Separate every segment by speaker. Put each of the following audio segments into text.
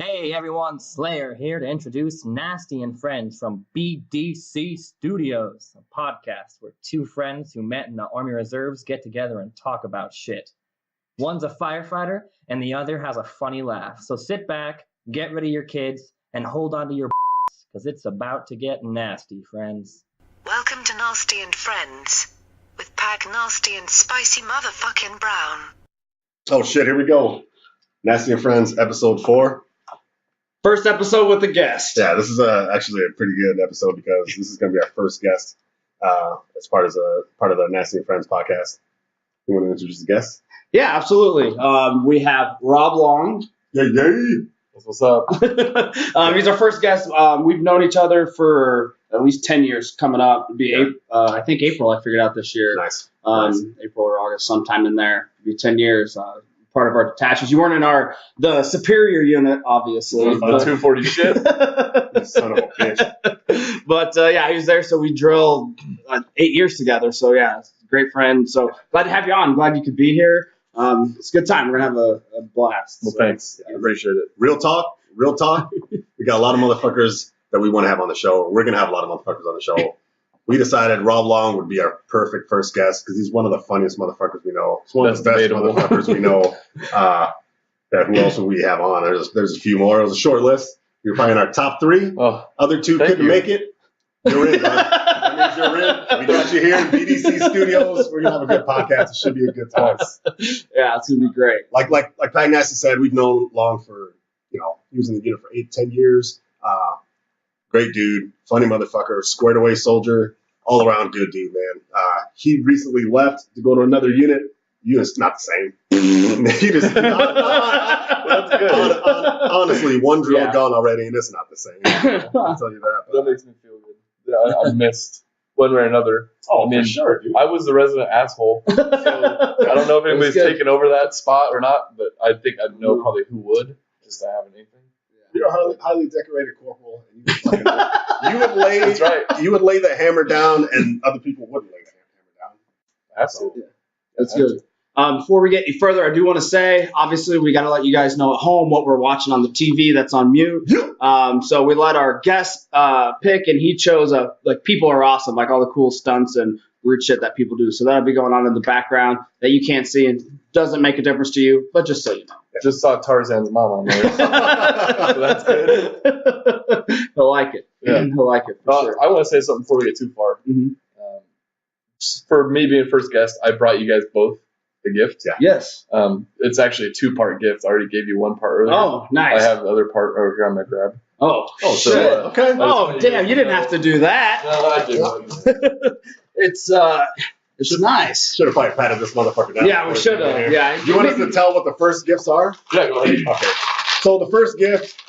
Speaker 1: Hey everyone, Slayer here to introduce Nasty and Friends from BDC Studios, a podcast where two friends who met in the Army Reserves get together and talk about shit. One's a firefighter and the other has a funny laugh. So sit back, get rid of your kids, and hold on to your because it's about to get nasty, friends.
Speaker 2: Welcome to Nasty and Friends with Pack Nasty and Spicy Motherfucking Brown.
Speaker 3: Oh shit, here we go. Nasty and Friends, episode 4.
Speaker 4: First episode with a guest.
Speaker 3: Yeah, this is actually a pretty good episode because this is going to be our first guest as part of the Nasty and Friends podcast. You want to introduce the guest?
Speaker 4: Yeah, absolutely. We have Rob Long.
Speaker 3: Yay!
Speaker 5: What's up?
Speaker 4: He's our first guest. We've known each other for at least 10 years coming up. It'd be I think April I figured out this year.
Speaker 3: Nice.
Speaker 4: April or August, sometime in there. It'd be 10 years. Part of our detachments. You weren't in the superior unit, obviously.
Speaker 5: The 240 ship.
Speaker 3: You son of a bitch.
Speaker 4: But yeah, he was there, so we drilled 8 years together. So yeah, it's a great friend. So glad to have you on. Glad you could be here. It's a good time. We're gonna have a blast.
Speaker 5: Well, thanks. I appreciate it.
Speaker 3: Real talk. We got a lot of motherfuckers that we want to have on the show. We're going to have a lot of motherfuckers on the show. We decided Rob Long would be our perfect first guest because he's one of the funniest motherfuckers we know. He's one of the best
Speaker 5: debatable.
Speaker 3: motherfuckers we know. Who else would we have on? There's a few more. It was a short list. You're probably in our top 3.
Speaker 5: Oh,
Speaker 3: Other 2
Speaker 5: thank
Speaker 3: couldn't
Speaker 5: you.
Speaker 3: make it. You're in, bud. That means you're in. We got you here in BDC Studios. We're going to have a good podcast. It should be a good time.
Speaker 4: Yeah, it's gonna be great.
Speaker 3: Like Pat Nasty said, we've known Long for, he was in the unit for 8-10 years. Great dude, funny motherfucker, squared away soldier, all around good dude, man. He recently left to go to another unit. Unit's not the same.
Speaker 5: That's good.
Speaker 3: Honestly, one drill
Speaker 4: Yeah.
Speaker 3: gone already, and it's not the same. I'll tell you that.
Speaker 5: That makes me feel good. Yeah, I missed one way or another.
Speaker 3: Oh,
Speaker 5: I mean,
Speaker 3: for sure, dude.
Speaker 5: I was the resident asshole. So I don't know if anybody's
Speaker 4: good.
Speaker 5: taken over that spot or not, but I think I know probably who would, just to have anything.
Speaker 3: You're a highly decorated corporal. And you would lay.
Speaker 5: That's right.
Speaker 3: You would lay the hammer down, and other people wouldn't lay the hammer down.
Speaker 5: Absolutely.
Speaker 4: That's good. Before we get any further, I do want to say, obviously, we got to let you guys know at home what we're watching on the TV that's on mute. So we let our guest pick, and he chose people are awesome, like all the cool stunts and weird shit that people do. So that'll be going on in the background that you can't see and doesn't make a difference to you, but just so you know.
Speaker 5: Just saw Tarzan's mom on there. So that's good.
Speaker 4: He'll like it.
Speaker 5: Yeah.
Speaker 4: He'll like it for sure.
Speaker 5: I want to say something before we get too far.
Speaker 4: Mhm.
Speaker 5: For me being first guest, I brought you guys both the gift.
Speaker 3: Yeah.
Speaker 4: Yes.
Speaker 5: It's actually a 2-part gift. I already gave you 1 part earlier.
Speaker 4: Oh, nice.
Speaker 5: I have the other part over here on my grab.
Speaker 4: Oh,
Speaker 3: Oh,
Speaker 4: shit.
Speaker 3: shit. Okay.
Speaker 4: Oh, damn, you didn't have to do that.
Speaker 5: No, I did.
Speaker 4: It's nice.
Speaker 3: Should have probably patted this motherfucker down.
Speaker 4: Yeah, we should have. Yeah.
Speaker 3: Do you want us to tell what the first gifts are?
Speaker 5: Yeah, go ahead.
Speaker 3: Okay. So the first gift,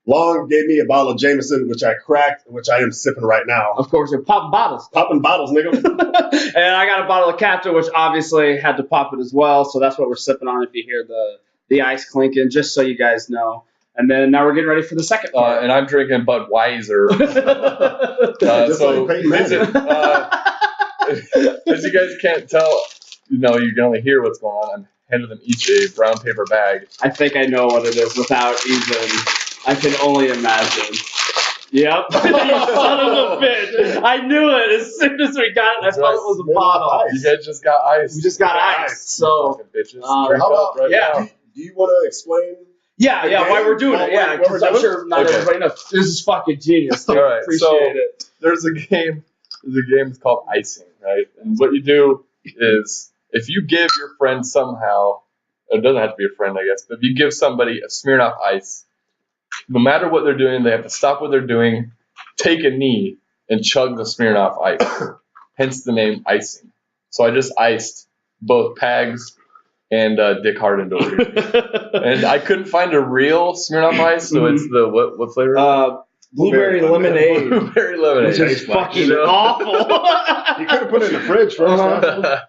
Speaker 3: Long gave me a bottle of Jameson, which I cracked, which I am sipping right now.
Speaker 4: Of course, they're popping bottles.
Speaker 3: Popping bottles, nigga.
Speaker 4: And I got a bottle of Captain, which obviously had to pop it as well. So that's what we're sipping on if you hear the ice clinking, just so you guys know. And then now we're getting ready for the second part.
Speaker 5: And I'm drinking Budweiser.
Speaker 3: Just
Speaker 5: So,
Speaker 3: like Peyton Manning.
Speaker 5: visit, as you guys can't tell, you can only hear what's going on. I'm handing them each a brown paper bag.
Speaker 4: I think I know what it is without even, I can only imagine. Yep. You son of a bitch. I knew it as soon as we got it. I thought it was a bottle.
Speaker 5: You guys just got ice.
Speaker 4: We just got ice. So,
Speaker 5: Fucking bitches.
Speaker 4: How
Speaker 5: Drink up right
Speaker 4: yeah.
Speaker 5: now.
Speaker 3: Do you want to explain?
Speaker 4: yeah, why we're doing it. Yeah,
Speaker 3: What we're
Speaker 4: because I'm
Speaker 3: doing?
Speaker 4: sure not
Speaker 5: Okay.
Speaker 4: everybody knows. This is fucking genius. Dude.
Speaker 5: All right,
Speaker 4: Appreciate
Speaker 5: so-
Speaker 4: it.
Speaker 5: There's a game called icing, right? And what you do is if you give your friend somehow, it doesn't have to be a friend, I guess, but if you give somebody a Smirnoff Ice, no matter what they're doing, they have to stop what they're doing, take a knee, and chug the Smirnoff Ice. Hence the name icing. So I just iced both Pags and Dick Hardin over here. And I couldn't find a real Smirnoff Ice, so it's the, what flavor?
Speaker 4: Blueberry lemonade.
Speaker 5: Blueberry lemonade.
Speaker 4: Which is fucking awful.
Speaker 3: You could have put it in the fridge first.
Speaker 4: Uh-huh.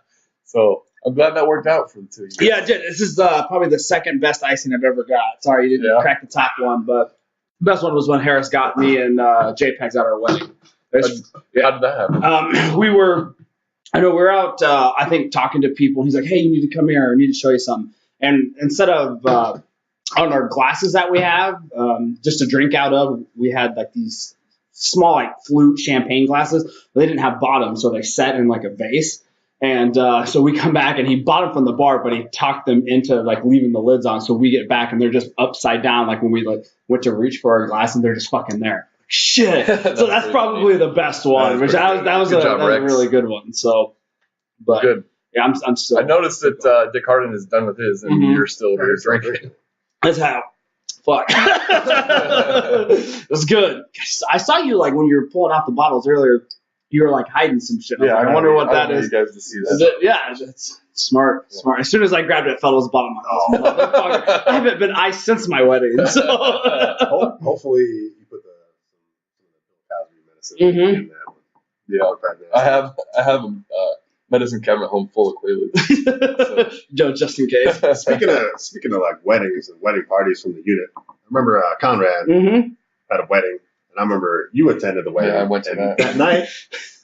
Speaker 5: So I'm glad that worked out for the two of you.
Speaker 4: Yeah, dude, this is probably the second best icing I've ever got. Sorry, you didn't
Speaker 5: Yeah.
Speaker 4: crack the top one, but the best one was when Harris got me and JPEGs at our wedding. There's-
Speaker 5: How did that happen?
Speaker 4: we were out, I think, talking to people. He's like, hey, you need to come here. I need to show you something. And instead of on our glasses that we have, just to drink out of, we had like these small like flute champagne glasses. They didn't have bottoms, so they set in like a vase. And so we come back and he bought them from the bar, but he talked them into like leaving the lids on. So we get back and they're just upside down, like when we like went to reach for our glass and they're just fucking there. Shit. So that's probably the best one, which that was a really good one. So, but
Speaker 5: Good.
Speaker 4: yeah, I'm still.
Speaker 5: I noticed that Dick Harden is done with his, and you're still here drinking.
Speaker 4: That's how. Fuck. That's good. I saw you like when you were pulling out the bottles earlier. You were like hiding some shit.
Speaker 5: Yeah,
Speaker 4: I wonder what that is.
Speaker 5: You guys to see that.
Speaker 4: Is it, yeah, it's smart. As soon as I grabbed it, it fell to the bottom. I'm like, oh, motherfucker. I haven't been iced since my wedding. So.
Speaker 3: Hopefully you put the medicine in that one.
Speaker 5: Yeah, I have a medicine cabinet home full of Quaaludes.
Speaker 4: Joe, just in case.
Speaker 3: Speaking of like weddings and wedding parties from the unit, I remember Conrad had a wedding, and I remember you attended the wedding.
Speaker 5: Yeah, I went to that.
Speaker 3: That night,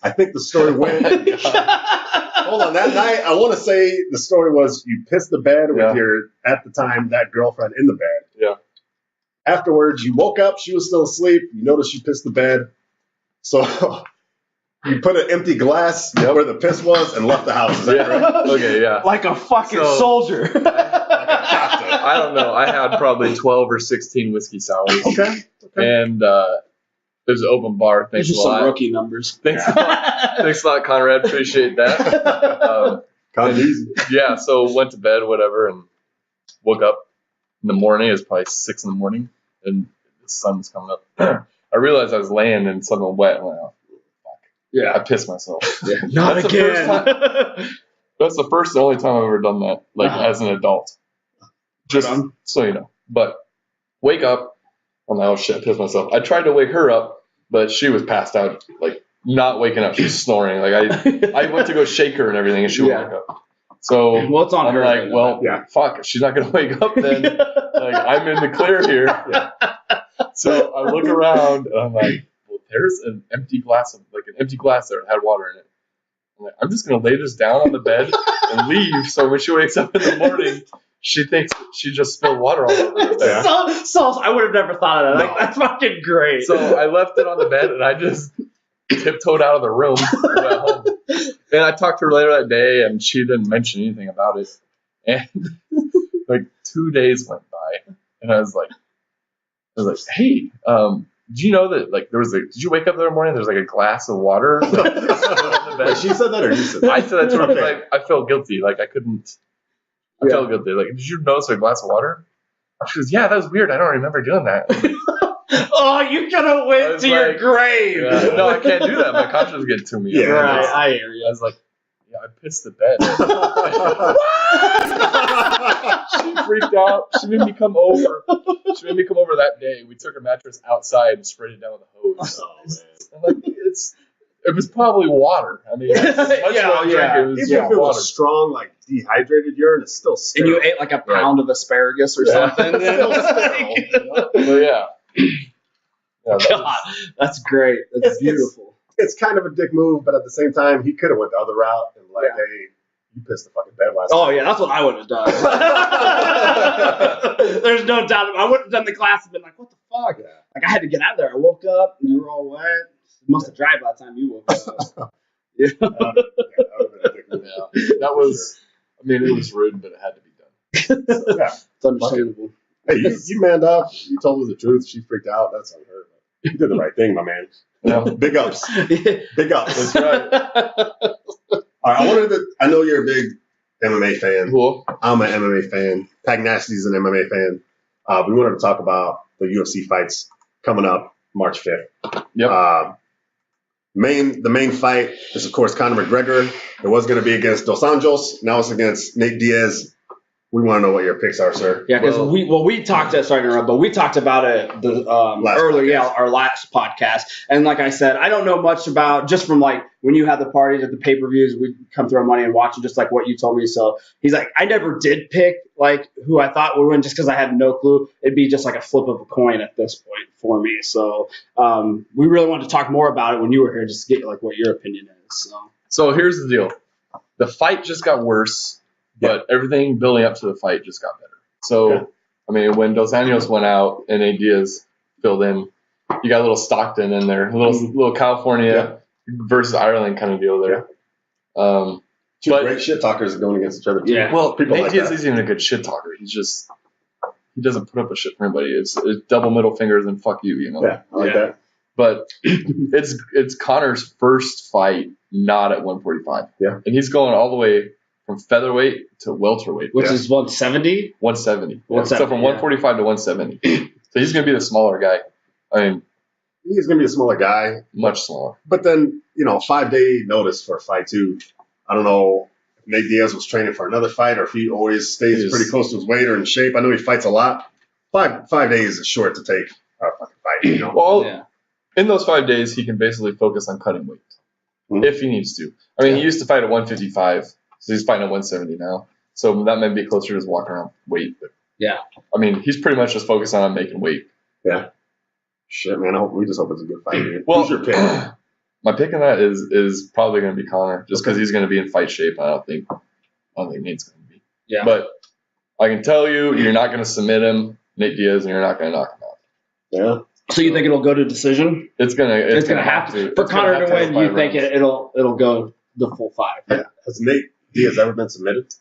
Speaker 3: I think the story went. Hold on, that night, I want to say the story was you pissed the bed with your, at the time, that girlfriend in the bed.
Speaker 5: Yeah.
Speaker 3: Afterwards, you woke up, she was still asleep. You noticed you pissed the bed. So you put an empty glass where the piss was and left the house. Is that correct?
Speaker 5: Okay, yeah.
Speaker 4: Like a fucking soldier.
Speaker 5: I don't know. I had probably 12 or 16 whiskey sours.
Speaker 3: Okay.
Speaker 5: And there's an open bar. Thanks a
Speaker 4: Those are
Speaker 5: lot.
Speaker 4: some rookie numbers.
Speaker 5: Thanks a lot, Conrad. Appreciate that. Yeah, so went to bed, whatever, and woke up in the morning. It was probably 6 in the morning, and the sun was coming up. I realized I was laying in something wet, and I went, oh, fuck.
Speaker 4: Yeah.
Speaker 5: I pissed myself.
Speaker 4: Yeah. Not again.
Speaker 5: That's the first and only time I've ever done that, like as an adult. Just so you know. But wake up. Oh, no, shit, I pissed myself. I tried to wake her up, but she was passed out, like not waking up. She was snoring. Like I went to go shake her and everything, and she wouldn't wake up. So
Speaker 4: it's on
Speaker 5: I'm
Speaker 4: her.
Speaker 5: like, well, fuck. If she's not gonna wake up, then like I'm in the clear here. Yeah. So I look around and I'm like, well, there's an empty glass there that had water in it. I'm like, I'm just gonna lay this down on the bed and leave. So when she wakes up in the morning, she thinks she just spilled water all over her bed.
Speaker 4: I would have never thought of that. Like, that's fucking great.
Speaker 5: So I left it on the bed and I just tiptoed out of the room and went home. And I talked to her later that day and she didn't mention anything about it. And like 2 days went by and I was like, hey, did you know that like did you wake up the other morning? There's like a glass of water. Like, on the bed?
Speaker 3: Wait, she said that or you said that?
Speaker 5: I said that to her. Like, I felt guilty. Like I couldn't. I felt guilty. Like, did you notice a glass of water? She goes, yeah, that was weird. I don't remember doing that.
Speaker 4: Oh, you could have went to your grave.
Speaker 5: Yeah, no, I can't do that. My conscience getting to me.
Speaker 3: Yeah,
Speaker 4: right. I hear you.
Speaker 5: I was like, yeah, I pissed the bed. She freaked out. She made me come over. That day. We took her mattress outside and sprayed it down with a hose.
Speaker 3: Oh, man.
Speaker 5: I'm like, it was probably water. I mean, as much as I drank, it was
Speaker 3: Even if it
Speaker 5: water.
Speaker 3: was strong, like dehydrated urine, it's still sterile.
Speaker 4: And you ate like a pound of asparagus or something.
Speaker 5: But yeah.
Speaker 4: God, that's great. That's beautiful.
Speaker 3: It's kind of a dick move, but at the same time, he could have went the other route and like, hey, you pissed the fucking bed last night.
Speaker 4: Oh yeah, that's what I would have done. There's no doubt. I would have done the glass and been like, what the fuck?
Speaker 3: Yeah.
Speaker 4: Like I had to get out there. I woke up and you were all wet. You must have dried by the time you woke up. Yeah.
Speaker 3: That would have been a dick move.
Speaker 5: Yeah. That was, I mean, it was rude, but it had to be done.
Speaker 3: So, yeah.
Speaker 4: It's understandable.
Speaker 3: Hey, you manned up. You told her the truth. She freaked out. That's on her. You did the right thing, my man.
Speaker 5: Yeah.
Speaker 3: Big ups. Big ups.
Speaker 5: That's right.
Speaker 3: All right, I know you're a big MMA fan.
Speaker 5: Cool.
Speaker 3: I'm an MMA fan. Pagnasty's an MMA fan. We wanted to talk about the UFC fights coming up March 5th.
Speaker 5: Yep.
Speaker 3: The main fight is, of course, Conor McGregor. It was going to be against Dos Anjos. Now it's against Nate Diaz. We want to know what your picks are, sir.
Speaker 4: Yeah, because we talked about it our last podcast. And like I said, I don't know much about, just from like when you had the parties at the pay-per-views, we'd come throw money and watch it, just like what you told me. So he's like, I never did pick like who I thought would win just because I had no clue. It'd be just like a flip of a coin at this point for me. So we really wanted to talk more about it when you were here, just to get like what your opinion is.
Speaker 5: So here's the deal. The fight just got worse. But everything building up to the fight just got better. So I mean, when Dos Anjos went out and Nate Diaz filled in, you got a little Stockton in there, a little California versus Ireland kind of deal there.
Speaker 3: Two
Speaker 5: But-
Speaker 3: great shit talkers going against each other. Too.
Speaker 4: Yeah.
Speaker 5: Well,
Speaker 3: People
Speaker 5: Nate
Speaker 3: like
Speaker 5: Diaz
Speaker 3: that.
Speaker 5: isn't even a good shit talker. He doesn't put up a shit for anybody. It's double middle fingers and fuck you, you know.
Speaker 3: Yeah, I like
Speaker 4: Yeah.
Speaker 3: that.
Speaker 5: But it's Connor's first fight not at 145.
Speaker 3: Yeah.
Speaker 5: And he's going all the way from featherweight to welterweight,
Speaker 4: Which is 170.
Speaker 5: 170.
Speaker 4: What's
Speaker 5: So
Speaker 4: that?
Speaker 5: from 145 to 170. So he's going to be the smaller guy. I mean,
Speaker 3: He's going to be a smaller guy.
Speaker 5: much smaller.
Speaker 3: But then, 5-day notice for a fight, too. I don't know if Nate Diaz was training for another fight or if he always stays
Speaker 5: He's-
Speaker 3: pretty close to his weight or in shape. I know he fights a lot. 5 days is short to take a fucking fight,
Speaker 5: Well,
Speaker 4: Yeah.
Speaker 5: in those 5 days, he can basically focus on cutting weight
Speaker 3: Mhm.
Speaker 5: if he needs to. I mean, he used to fight at 155, so he's fighting at 170 now. So that may be closer to his walk around weight. But
Speaker 4: Yeah.
Speaker 5: I mean, he's pretty much just focused on making weight.
Speaker 3: Shit, man. We just hope it's a good fight, dude.
Speaker 5: Well,
Speaker 3: Who's your pick?
Speaker 5: my pick on that is probably going to be Connor, just because he's going to be in fight shape. I don't think Nate's going to be.
Speaker 4: Yeah.
Speaker 5: But I can tell you, you're not going to submit him, Nate Diaz, and you're not going to knock him out.
Speaker 3: Yeah.
Speaker 4: So you think it'll go to decision?
Speaker 5: It's gonna
Speaker 4: have to. For
Speaker 5: It's gonna
Speaker 4: Connor
Speaker 5: have
Speaker 4: to win,
Speaker 5: have
Speaker 4: you
Speaker 5: 5
Speaker 4: think
Speaker 5: rounds.
Speaker 4: it'll go the full 5?
Speaker 3: Yeah. Has Nate Diaz ever been submitted?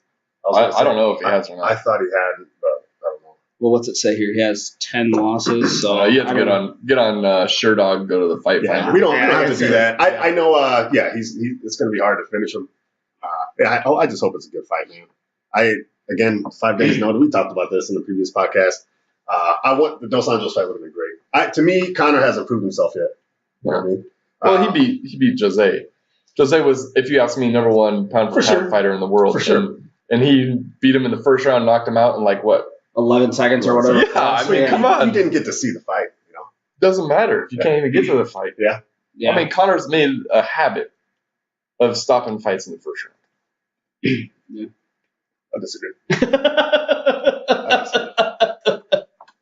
Speaker 5: I don't know if he has or
Speaker 3: I
Speaker 5: not.
Speaker 3: thought he had, but I don't know.
Speaker 4: Well, what's it say here? He has 10 losses. So
Speaker 5: You have
Speaker 4: I
Speaker 5: to
Speaker 4: don't
Speaker 5: get on SureDog, go to the Fight
Speaker 3: Yeah,
Speaker 5: Finder.
Speaker 3: we don't
Speaker 4: Yeah,
Speaker 3: have to
Speaker 4: it's
Speaker 3: do
Speaker 4: a-
Speaker 3: that. I know. It's going to be hard to finish him. I just hope it's a good fight, man. Again, 5 days notice. We talked about this in the previous podcast. I want the Dos Anjos fight would have been great. To me, Connor hasn't proved himself yet. You know what I mean?
Speaker 5: Well, he beat Jose. Jose was, if you ask me, number 1 pound for
Speaker 3: For
Speaker 5: pound
Speaker 3: sure.
Speaker 5: fighter in the world.
Speaker 3: For sure.
Speaker 5: And he beat him in the first round, knocked him out in like what?
Speaker 4: 11 seconds or whatever.
Speaker 5: Yeah, I mean, come on.
Speaker 3: You didn't get to see the fight,
Speaker 5: Doesn't matter if you can't even get to the fight.
Speaker 4: Yeah.
Speaker 5: I mean, Connor's made a habit of stopping fights in the first round.
Speaker 3: I disagree.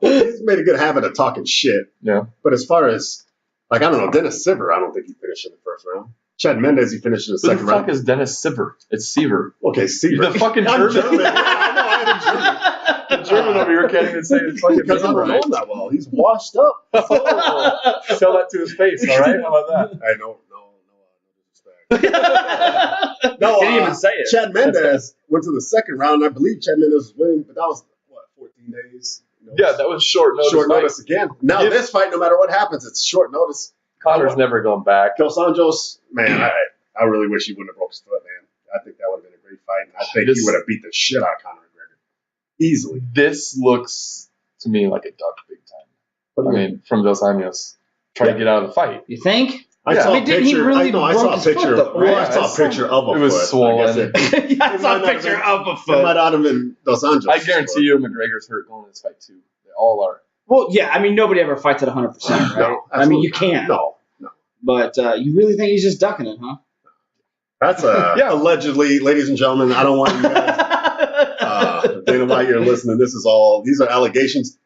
Speaker 3: He's made a good habit of talking shit.
Speaker 5: Yeah.
Speaker 3: But as far as, I don't know, Dennis Siver, I don't think he finished in the first round. Chad Mendez, he finished in the
Speaker 5: Who the
Speaker 3: second
Speaker 5: fuck
Speaker 3: round.
Speaker 5: is Dennis Siever? It's Seaver.
Speaker 3: Okay, Siver.
Speaker 5: The fucking
Speaker 3: I'm
Speaker 5: German.
Speaker 3: German. I know, I'm German.
Speaker 5: The German over here can't even say his fucking
Speaker 3: Because I
Speaker 5: name
Speaker 3: don't know
Speaker 5: right.
Speaker 3: him that well. He's washed up.
Speaker 5: Tell that to his face, all right? How about that?
Speaker 3: I know, no disrespect. No,
Speaker 4: Didn't even say it.
Speaker 3: Chad Mendez went to the second round. I believe Chad Mendez was winning, but that was, 14 days?
Speaker 5: Yeah, that was short notice.
Speaker 3: Short
Speaker 5: fight.
Speaker 3: notice again. Now,
Speaker 5: Yeah.
Speaker 3: this fight, no matter what happens, it's short notice.
Speaker 5: Connor's never going back.
Speaker 3: Dos Anjos, man, I really wish he wouldn't have broke his foot, man. I think that would have been a great fight, and I think he would have beat the shit out of Conor McGregor. Easily.
Speaker 5: This looks to me like a duck big time. I mean, from Dos Anjos. Trying to get out of the fight.
Speaker 4: You think?
Speaker 3: I
Speaker 5: Yeah.
Speaker 3: saw
Speaker 4: I mean,
Speaker 3: a
Speaker 4: didn't he
Speaker 3: picture.
Speaker 4: really
Speaker 3: I know. I
Speaker 4: broke
Speaker 3: saw a
Speaker 4: his foot,
Speaker 3: picture.
Speaker 4: though,
Speaker 3: Well,
Speaker 4: right?
Speaker 3: I saw a picture of a
Speaker 5: It was
Speaker 3: foot.
Speaker 5: swollen.
Speaker 3: I guess it,
Speaker 4: I
Speaker 3: It
Speaker 4: saw
Speaker 3: might
Speaker 4: a
Speaker 3: not
Speaker 4: picture
Speaker 3: have
Speaker 4: of a
Speaker 3: it
Speaker 4: foot.
Speaker 3: might not have been Dos Anjos.
Speaker 5: I guarantee you McGregor's hurt going in this fight too. They all are.
Speaker 4: Well, yeah, I mean, nobody ever fights at 100%, right?
Speaker 3: No,
Speaker 4: I mean, you
Speaker 3: absolutely
Speaker 4: can't.
Speaker 3: No.
Speaker 4: But you really think he's just ducking it, huh?
Speaker 3: That's allegedly, ladies and gentlemen. I don't want you guys. Dana White, you're listening. These are allegations.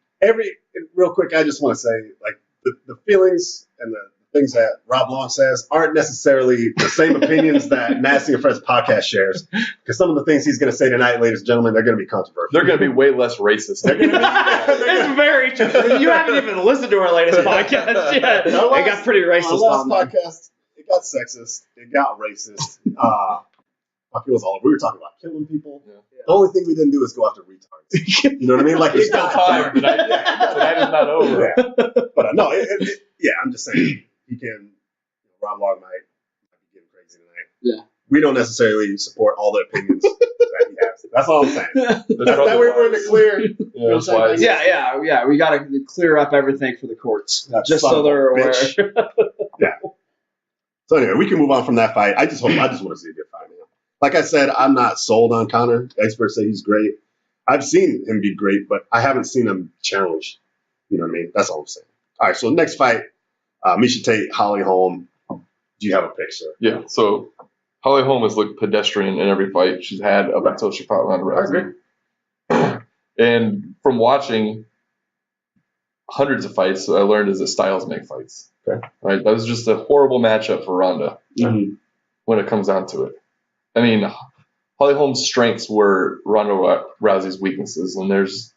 Speaker 3: Real quick, I just want to say, like, the feelings and the things that Rob Long says aren't necessarily the same opinions that Nasty and Friends podcast shares. Because some of the things he's going to say tonight, ladies and gentlemen, they're going to be controversial.
Speaker 5: They're going to be way less racist.
Speaker 3: They're gonna be-
Speaker 4: It's very true. You haven't even listened to our latest podcast yet. It
Speaker 3: Our last-
Speaker 4: got pretty racist
Speaker 3: Our
Speaker 4: on
Speaker 3: last
Speaker 4: there.
Speaker 3: podcast, it got sexist. It got racist. It was all. We were talking about killing people.
Speaker 5: Yeah.
Speaker 3: The only thing we didn't do is go after retards. You know what I mean? Like
Speaker 5: There's
Speaker 3: it
Speaker 5: still
Speaker 3: got
Speaker 5: time.
Speaker 3: dark.
Speaker 5: Tonight is not over.
Speaker 3: Yeah. But no, yeah, I'm just saying he can. Rob Long might be getting crazy tonight.
Speaker 4: Yeah.
Speaker 3: We don't necessarily support all the opinions that he has. That's all I'm saying.
Speaker 5: That's
Speaker 3: That way we're in the clear.
Speaker 5: Yeah, that's why.
Speaker 4: Yeah. We got to clear up everything for the courts,
Speaker 3: That
Speaker 4: just
Speaker 3: son
Speaker 4: so
Speaker 3: of a
Speaker 4: they're aware.
Speaker 3: bitch. So anyway, we can move on from that fight. I just want to see a good fight, man. Like I said, I'm not sold on Conor. Experts say he's great. I've seen him be great, but I haven't seen him challenge. You know what I mean? That's all I'm saying. All right, so next fight, Miesha Tate, Holly Holm. Do you have a pick, sir?
Speaker 5: Yeah, so Holly Holm has looked pedestrian in every fight she's had up until she fought Ronda Rousey. And from watching hundreds of fights, what I learned is that styles make fights.
Speaker 3: Okay.
Speaker 5: Right? That was just a horrible matchup for Ronda when it comes down to it. I mean, Holly Holm's strengths were Ronda Rousey's weaknesses, and there's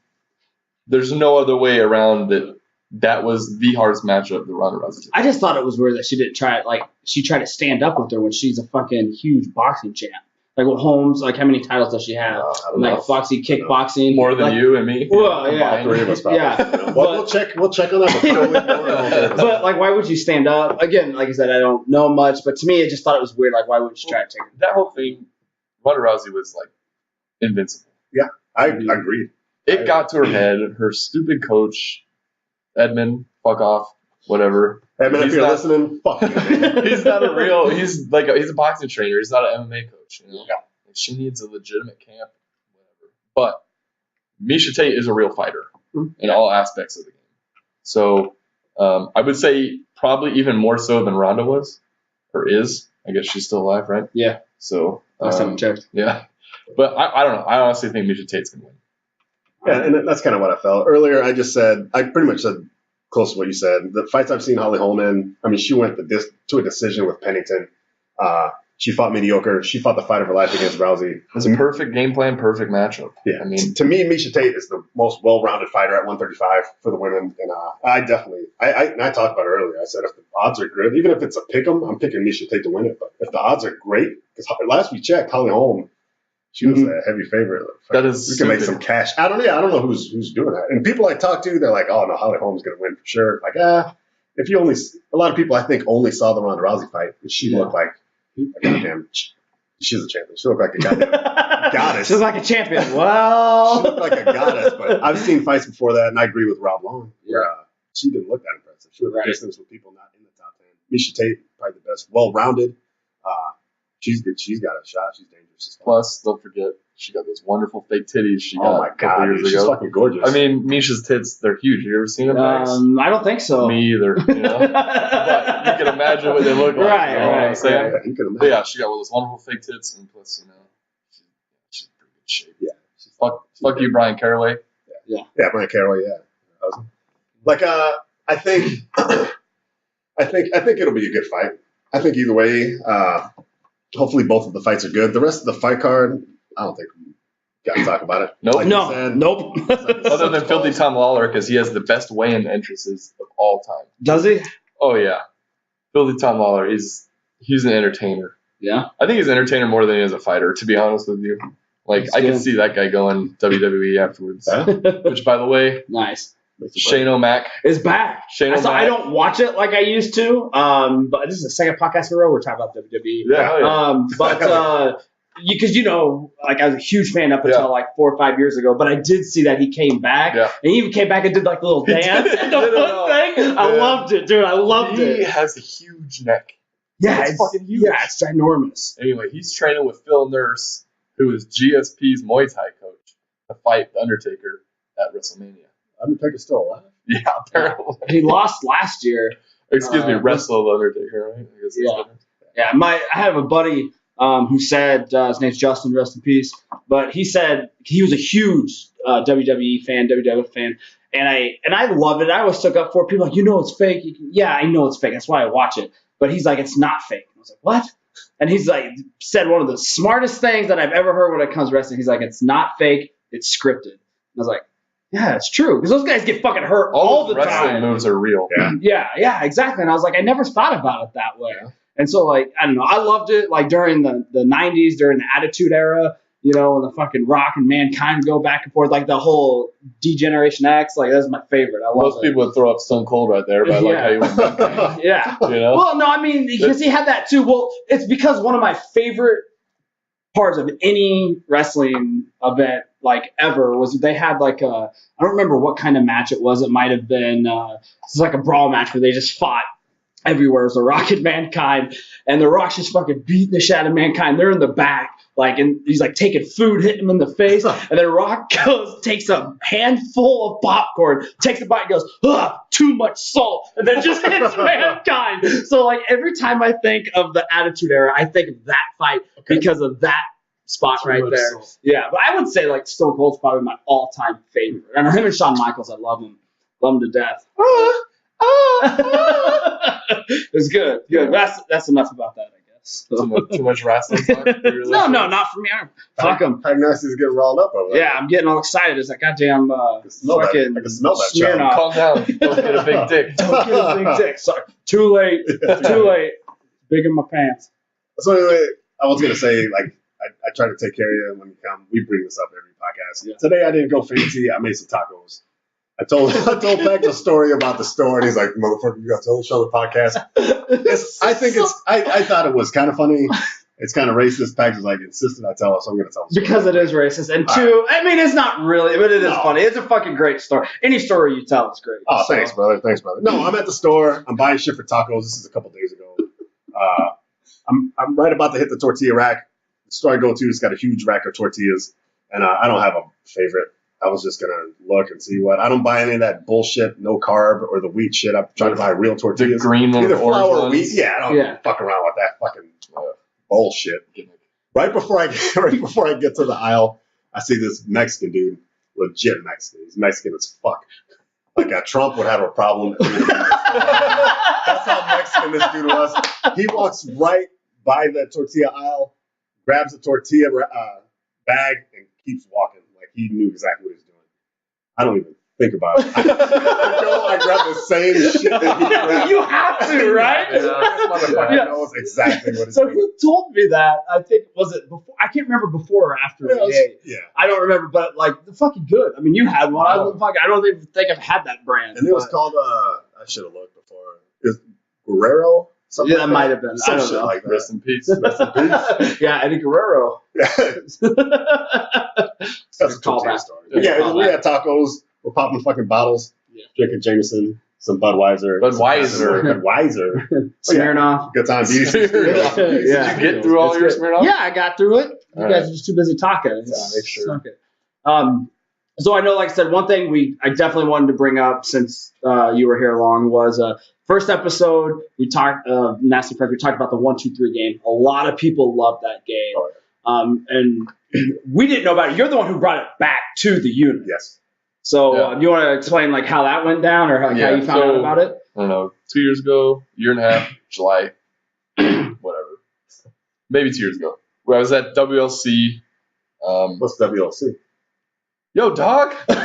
Speaker 5: there's no other way around that. That was the hardest matchup that Ronda Rousey took.
Speaker 4: I just thought it was weird that she didn't try it. Like, she tried to stand up with her when she's a fucking huge boxing champ. Like, with Holmes, like, how many titles does she have?
Speaker 3: I don't
Speaker 4: Like,
Speaker 3: know.
Speaker 4: Foxy, kickboxing.
Speaker 5: More than
Speaker 4: like,
Speaker 5: you and me.
Speaker 4: Well, yeah.
Speaker 3: All three of us probably.
Speaker 4: Yeah.
Speaker 3: We'll check on that.
Speaker 4: But, like, why would you stand up? Again, like I said, I don't know much, but to me, I just thought it was weird. Like, why wouldn't you try to take it?
Speaker 5: That whole thing, Ronda Rousey was like invincible.
Speaker 3: I agreed.
Speaker 5: It got to her head. Her stupid coach, Edmund, fuck off, whatever.
Speaker 3: Hey man, if
Speaker 5: He's
Speaker 3: you're
Speaker 5: not-
Speaker 3: listening, fuck you, man.
Speaker 5: He's not a real. He's a boxing trainer. He's not an MMA coach. You know?
Speaker 3: Yeah.
Speaker 5: Like, she needs a legitimate camp, whatever. But Misha Tate is a real fighter in all aspects of the game. So I would say probably even more so than Ronda was or is. I guess she's still alive, right?
Speaker 4: Yeah.
Speaker 5: So
Speaker 4: Last time I checked.
Speaker 5: yeah. But I don't know. I honestly think Misha Tate's gonna win.
Speaker 3: Yeah, and that's kind of what I felt earlier. I pretty much said close to what you said. The fights I've seen Holly Holm in, I mean, she went to a decision with Pennington. She fought mediocre. She fought the fight of her life against Rousey.
Speaker 5: It's a perfect game plan, perfect matchup.
Speaker 3: Yeah,
Speaker 5: I mean,
Speaker 3: to me, Misha Tate is the most well-rounded fighter at 135 for the women, and I definitely, and I talked about it earlier. I said if the odds are good, even if it's a pick 'em, I'm picking Misha Tate to win it. But if the odds are great, because last we checked, Holly Holm, she was a heavy favorite.
Speaker 5: That is
Speaker 3: we can make
Speaker 5: stupid.
Speaker 3: some cash. I don't know who's doing that. And people I talk to, they're like, oh no, Holly Holm's gonna win for sure. Like if you only, a lot of people I think only saw the Ronda Rousey fight, and she looked like a goddamn. She's a champion. She looked like a goddamn goddess.
Speaker 4: She's like a champion.
Speaker 3: She
Speaker 4: Well,
Speaker 3: looked like a goddess, but I've seen fights before that, and I agree with Rob Long. Where, she didn't look that impressive. She was
Speaker 4: Right.
Speaker 3: a distance with people not in the top 10. Misha Tate, probably the best, well-rounded. She's good. She's got a shot. She's dangerous as fuck.
Speaker 5: plus, don't forget, she got those wonderful fake titties she got
Speaker 3: Oh my
Speaker 5: a couple
Speaker 3: god,
Speaker 5: years
Speaker 3: dude, she's
Speaker 5: ago.
Speaker 3: fucking gorgeous.
Speaker 5: I mean, Misha's tits, they're huge. You ever seen them, Max?
Speaker 4: I don't think so.
Speaker 5: Me either. You know? But you can imagine what they look like.
Speaker 4: Right,
Speaker 5: you know what I'm
Speaker 4: right,
Speaker 5: saying?
Speaker 4: right.
Speaker 3: yeah, you can
Speaker 5: But
Speaker 3: imagine.
Speaker 5: yeah, she got all those wonderful fake tits, and plus, she's in pretty good shape.
Speaker 3: Yeah.
Speaker 5: Fuck you, Brian Caraway.
Speaker 3: Yeah, Brian Caraway. Yeah, like I think it'll be a good fight. I think either way, hopefully both of the fights are good. The rest of the fight card, I don't think we got to talk about it.
Speaker 5: Nope.
Speaker 3: Like you
Speaker 4: No,
Speaker 3: said,
Speaker 4: nope.
Speaker 5: Other than Filthy Tom Lawler, because he has the best weigh-in entrances of all time.
Speaker 4: Does he?
Speaker 5: Oh yeah, Filthy Tom Lawler. He's an entertainer.
Speaker 4: Yeah.
Speaker 5: I think he's an entertainer more than he is a fighter. To be honest with you, like
Speaker 4: That's
Speaker 5: I can
Speaker 4: good.
Speaker 5: see that guy going WWE afterwards.
Speaker 3: Huh?
Speaker 5: Which, by the way,
Speaker 4: Nice.
Speaker 5: Shane O'Mac.
Speaker 4: It's back.
Speaker 5: Shane
Speaker 4: I
Speaker 5: O'Mac.
Speaker 4: don't watch it like I used to. But this is the second podcast in a row we're talking about WWE.
Speaker 5: Yeah, hell yeah.
Speaker 4: But because like I was a huge fan up until like 4 or 5 years ago, but I did see that he came back,
Speaker 5: Yeah.
Speaker 4: and he even came back and did like a little dance and the
Speaker 5: Did it
Speaker 4: foot
Speaker 5: all.
Speaker 4: thing. I
Speaker 5: Yeah.
Speaker 4: loved it, dude. I loved
Speaker 5: He
Speaker 4: it.
Speaker 5: has a huge neck.
Speaker 4: Yeah,
Speaker 5: it's fucking huge.
Speaker 4: Yeah, it's ginormous.
Speaker 5: Anyway, he's training with Phil Nurse, who is GSP's Muay Thai coach, to fight The Undertaker at WrestleMania.
Speaker 3: Undertaker's still alive.
Speaker 5: Yeah, apparently.
Speaker 4: He lost last year.
Speaker 5: Excuse me, wrestle The Undertaker, right? I guess that's
Speaker 4: Yeah.
Speaker 5: different.
Speaker 4: Yeah, I have a buddy who said his name's Justin, rest in peace. But he said he was a huge WWE fan, WWF fan, and I loved it. I always took up for it. People like, it's fake. Yeah, I know it's fake. That's why I watch it. But he's like, it's not fake. I was like, what? And he's like, said one of the smartest things that I've ever heard when it comes to wrestling. He's like, it's not fake. It's scripted. And I was like, yeah, it's true because those guys get fucking hurt all the
Speaker 5: wrestling
Speaker 4: time.
Speaker 5: moves are real.
Speaker 3: Yeah.
Speaker 4: Yeah, exactly. And I was like, I never thought about it that way. And so, like, I don't know. I loved it, like, during the 90s, during the Attitude Era, when the fucking Rock and Mankind go back and forth, like, the whole D-Generation X, like, that's my favorite. I love
Speaker 5: Most
Speaker 4: it.
Speaker 5: people would throw up Stone Cold right there, but I like how you went back.
Speaker 4: Yeah.
Speaker 5: You know?
Speaker 4: Well, no, I mean, because he had that, too. Well, it's because one of my favorite parts of any wrestling event, like, ever, was they had, like, I don't remember what kind of match it was. It might have been, it's like a brawl match where they just fought everywhere. It was The Rock and Mankind, and The Rock's just fucking beating the shit out of Mankind. They're in the back, like, and he's like taking food, hitting him in the face, and then Rock takes a handful of popcorn, takes a bite, and goes, ugh, too much salt, and then just hits Mankind. So, like, every time I think of the Attitude Era, I think of that fight because of that spot right there. Yeah, but I would say, like, Stone Cold's probably my all-time favorite. And him and Shawn Michaels, I love him to death. It's good. That's enough about that, I guess. So.
Speaker 5: Too much wrestling talk?
Speaker 4: No, not for me. Fuck them.
Speaker 3: Pack Nasty's getting rawled up over
Speaker 4: Yeah, I'm getting all excited. It's like goddamn
Speaker 3: smell that.
Speaker 4: fucking
Speaker 3: I can smell that,
Speaker 4: Smirnoff.
Speaker 5: Calm down. Don't get a big dick.
Speaker 4: Don't get a big dick. Sorry. Too late. Too late. Big in my pants.
Speaker 3: So anyway, I was gonna say, like, I try to take care of you when you come. We bring this up every podcast.
Speaker 4: Yeah.
Speaker 3: Today I didn't go fancy. I made some tacos. I told Pack the story about the store, and he's like, "Motherfucker, you got to tell the show the podcast." I thought it was kind of funny. It's kind of racist. Pack was like insisted I tell us, so I'm gonna tell the story.
Speaker 4: Because it is racist, and two, I mean, it's not really, but it is
Speaker 3: No.
Speaker 4: funny. It's a fucking great story. Any story you tell is great.
Speaker 3: Oh,
Speaker 4: So-
Speaker 3: thanks, brother. Thanks, brother. No, I'm at the store. I'm buying shit for tacos. This is a couple days ago. I'm right about to hit the tortilla rack. The store I go to has got a huge rack of tortillas, and I don't have a favorite. I was just gonna look and see what. I don't buy any of that bullshit, no carb or the wheat shit. I'm trying to buy real
Speaker 5: The
Speaker 3: tortillas.
Speaker 5: green one,
Speaker 3: Either
Speaker 5: the orange
Speaker 3: flour or
Speaker 5: ones.
Speaker 3: wheat. Yeah, I don't fuck around with that fucking bullshit. Right before I get to the aisle, I see this Mexican dude, legit Mexican. He's Mexican as fuck. Like Trump would have a problem. That's how Mexican this dude was. He walks right by the tortilla aisle, grabs the tortilla bag, and keeps walking like he knew exactly what he was doing. I don't even think about it. I grab the same shit that he grabbed.
Speaker 4: You have to, right?
Speaker 3: This motherfucker
Speaker 4: Yeah.
Speaker 3: knows exactly what he's
Speaker 4: So
Speaker 3: doing.
Speaker 4: who told me that? I think, was it before? I can't remember before or after
Speaker 3: Yeah,
Speaker 4: the day.
Speaker 3: yeah.
Speaker 4: I don't remember, but like, the fucking good. I mean, you had one. I don't even think I've had that brand.
Speaker 3: And it was
Speaker 4: but-
Speaker 3: called, I should have looked before. It was Guerrero? Something
Speaker 4: Yeah,
Speaker 3: like
Speaker 4: that might have been.
Speaker 3: Some
Speaker 4: I don't
Speaker 3: shit
Speaker 4: know.
Speaker 3: like that.
Speaker 5: Rest in peace.
Speaker 4: Yeah, Eddie Guerrero.
Speaker 3: That's a
Speaker 4: Call
Speaker 3: tortilla
Speaker 4: back.
Speaker 3: story.
Speaker 5: Yeah,
Speaker 3: Yeah, we had tacos. We're popping fucking bottles.
Speaker 4: Yeah.
Speaker 3: Drinking Jameson, some Budweiser.
Speaker 5: Budweiser.
Speaker 4: Smirnoff.
Speaker 3: Good time. BDC
Speaker 4: Yeah.
Speaker 3: Studios.
Speaker 5: Did you get through all your Smirnoff?
Speaker 4: Yeah, I got through it. You
Speaker 5: All
Speaker 4: guys
Speaker 5: right.
Speaker 4: are just too busy talking.
Speaker 5: Yeah, make sure.
Speaker 4: Suck it. So I know, like I said, one thing I definitely wanted to bring up since you were here long was first episode we talked Nasty Friends. We talked about the 1-2-3 game. A lot of people love that game, and we dn't know about it. You're the one who brought it back to the unit.
Speaker 3: Yes.
Speaker 4: So
Speaker 5: Yeah.
Speaker 4: you want to explain like how that went down or how you found out about it?
Speaker 5: I don't know, 2 years ago, year and a half, July, whatever. Maybe 2 years ago. Where I was at WLC.
Speaker 3: What's WLC?
Speaker 5: Yo, dog.
Speaker 3: Damn.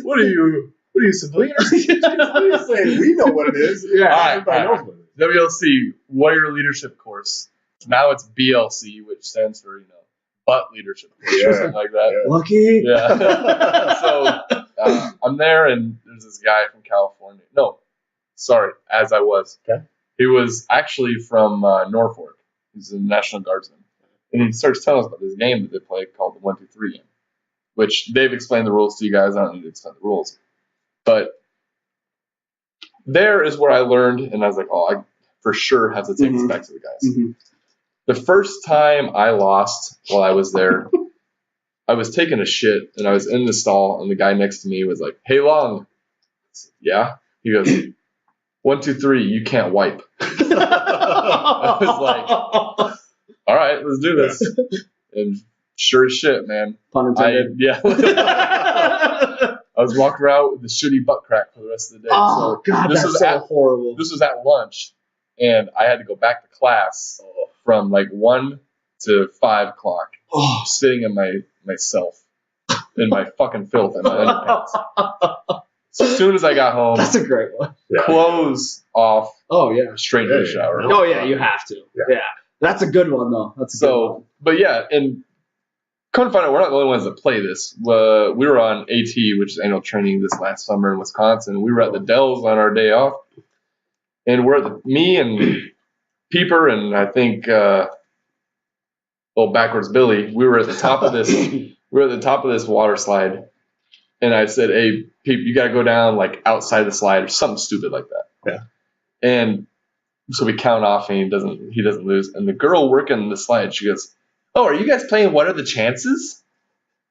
Speaker 5: What are you, civilian?
Speaker 3: What are you saying? We know what it is.
Speaker 4: Yeah.
Speaker 3: Everybody knows what it is.
Speaker 5: WLC, Warrior Leadership Course. Now it's BLC, which stands for, butt leadership course or
Speaker 3: Yeah.
Speaker 5: something like that.
Speaker 4: Lucky.
Speaker 5: Yeah. So I'm there, and there's this guy from California. No, sorry, as I was.
Speaker 3: Okay.
Speaker 5: He was actually from Norfolk. He's a National Guardsman. And he starts telling us about this game that they play called the 1-2-3 game, which they've explained the rules to you guys. I don't need to explain the rules. But there is where I learned, and I was like, oh, I for sure have to take this back to the guys.
Speaker 4: Mhm.
Speaker 5: The first time I lost while I was there, I was taking a shit, and I was in the stall, and the guy next to me was like, hey, Long. I said, yeah? He goes, 1-2-3, you can't wipe. I was like, all right, let's do this. And sure as shit, man.
Speaker 4: Pun intended.
Speaker 5: I was walking around with the shitty butt crack for the rest of the day.
Speaker 4: Oh,
Speaker 5: So
Speaker 4: God,
Speaker 5: this
Speaker 4: that's
Speaker 5: was
Speaker 4: so
Speaker 5: at-
Speaker 4: horrible.
Speaker 5: this was at lunch, and I had to go back to class from like 1 to 5 o'clock,
Speaker 4: Oh.
Speaker 5: sitting in myself in my fucking filth and my underpants. As soon as I got home,
Speaker 4: That's a great one.
Speaker 3: Yeah.
Speaker 5: clothes off,
Speaker 4: Oh, yeah.
Speaker 5: straight to the shower.
Speaker 3: Yeah.
Speaker 4: Oh, yeah, you have to.
Speaker 3: Yeah.
Speaker 4: Yeah. That's a good one, though. That's a good one.
Speaker 5: So, but yeah, and come to find out, we're not the only ones that play this. We were on AT, which is annual training, this last summer in Wisconsin. We were at the Dells on our day off, and me and Peeper and I think old backwards Billy. We were at the top of this. We were at the top of this water slide, and I said, "Hey, Peep, you got to go down like outside the slide or something stupid like that."
Speaker 3: Yeah.
Speaker 5: And so we count off, and he doesn't lose. And the girl working the slide, she goes, "Oh, are you guys playing What Are the Chances?"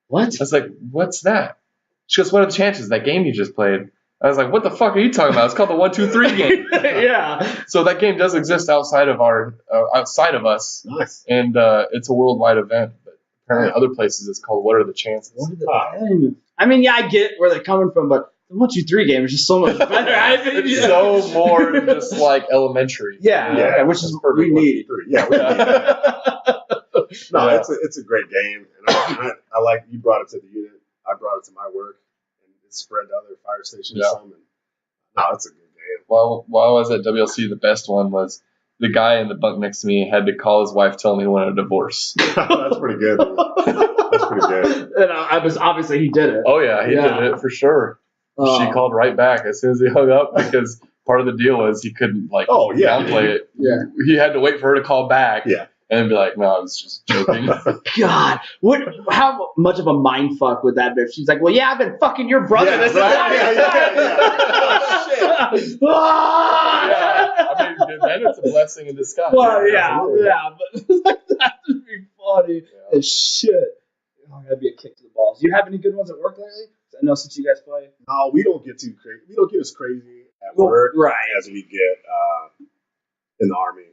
Speaker 4: What?
Speaker 5: I was like, "What's that?" She goes, "What are the chances?" That game you just played. I was like, "What the fuck are you talking about?" It's called the 1-2-3 game.
Speaker 4: Yeah.
Speaker 5: So that game does exist outside of us,
Speaker 3: Nice.
Speaker 5: and it's a worldwide event. But apparently, other places it's called "What Are the Chances?"
Speaker 4: I mean, yeah, I get where they're coming from, but the 1, 2, 3 game is just so much better.
Speaker 5: It's so more than just like elementary.
Speaker 4: Yeah,
Speaker 5: you know?
Speaker 4: yeah, which is what we need.
Speaker 3: Yeah, we need. No,
Speaker 5: Yeah.
Speaker 3: it's a great game, and I like you brought it to the unit. I brought it to my work, and it spread to other fire stations.
Speaker 5: Yeah.
Speaker 3: Some, and no, it's a good game.
Speaker 5: While I was at WLC, the best one was the guy in the bunk next to me had to call his wife, tell him he wanted a divorce.
Speaker 3: That's pretty good. That's pretty good.
Speaker 4: And I was obviously he did it.
Speaker 5: Oh yeah, he did it for sure. She called right back as soon as he hung up because part of the deal was he couldn't downplay it.
Speaker 4: Yeah.
Speaker 5: He had to wait for her to call back.
Speaker 3: Yeah.
Speaker 5: And be like, no, I was just joking.
Speaker 4: God, how much of a mind fuck would that be? If she's like, well, yeah, I've been fucking your brother this entire time.
Speaker 3: Shit.
Speaker 5: Yeah, I mean, then it's a blessing in disguise.
Speaker 4: Well, yeah,
Speaker 5: absolutely.
Speaker 4: but that would be funny as shit. Oh, that'd be a kick to the balls. Do you have any good ones at work lately? I know since you guys play.
Speaker 3: No, we don't get too crazy. We don't get as crazy at work as we get in the Army.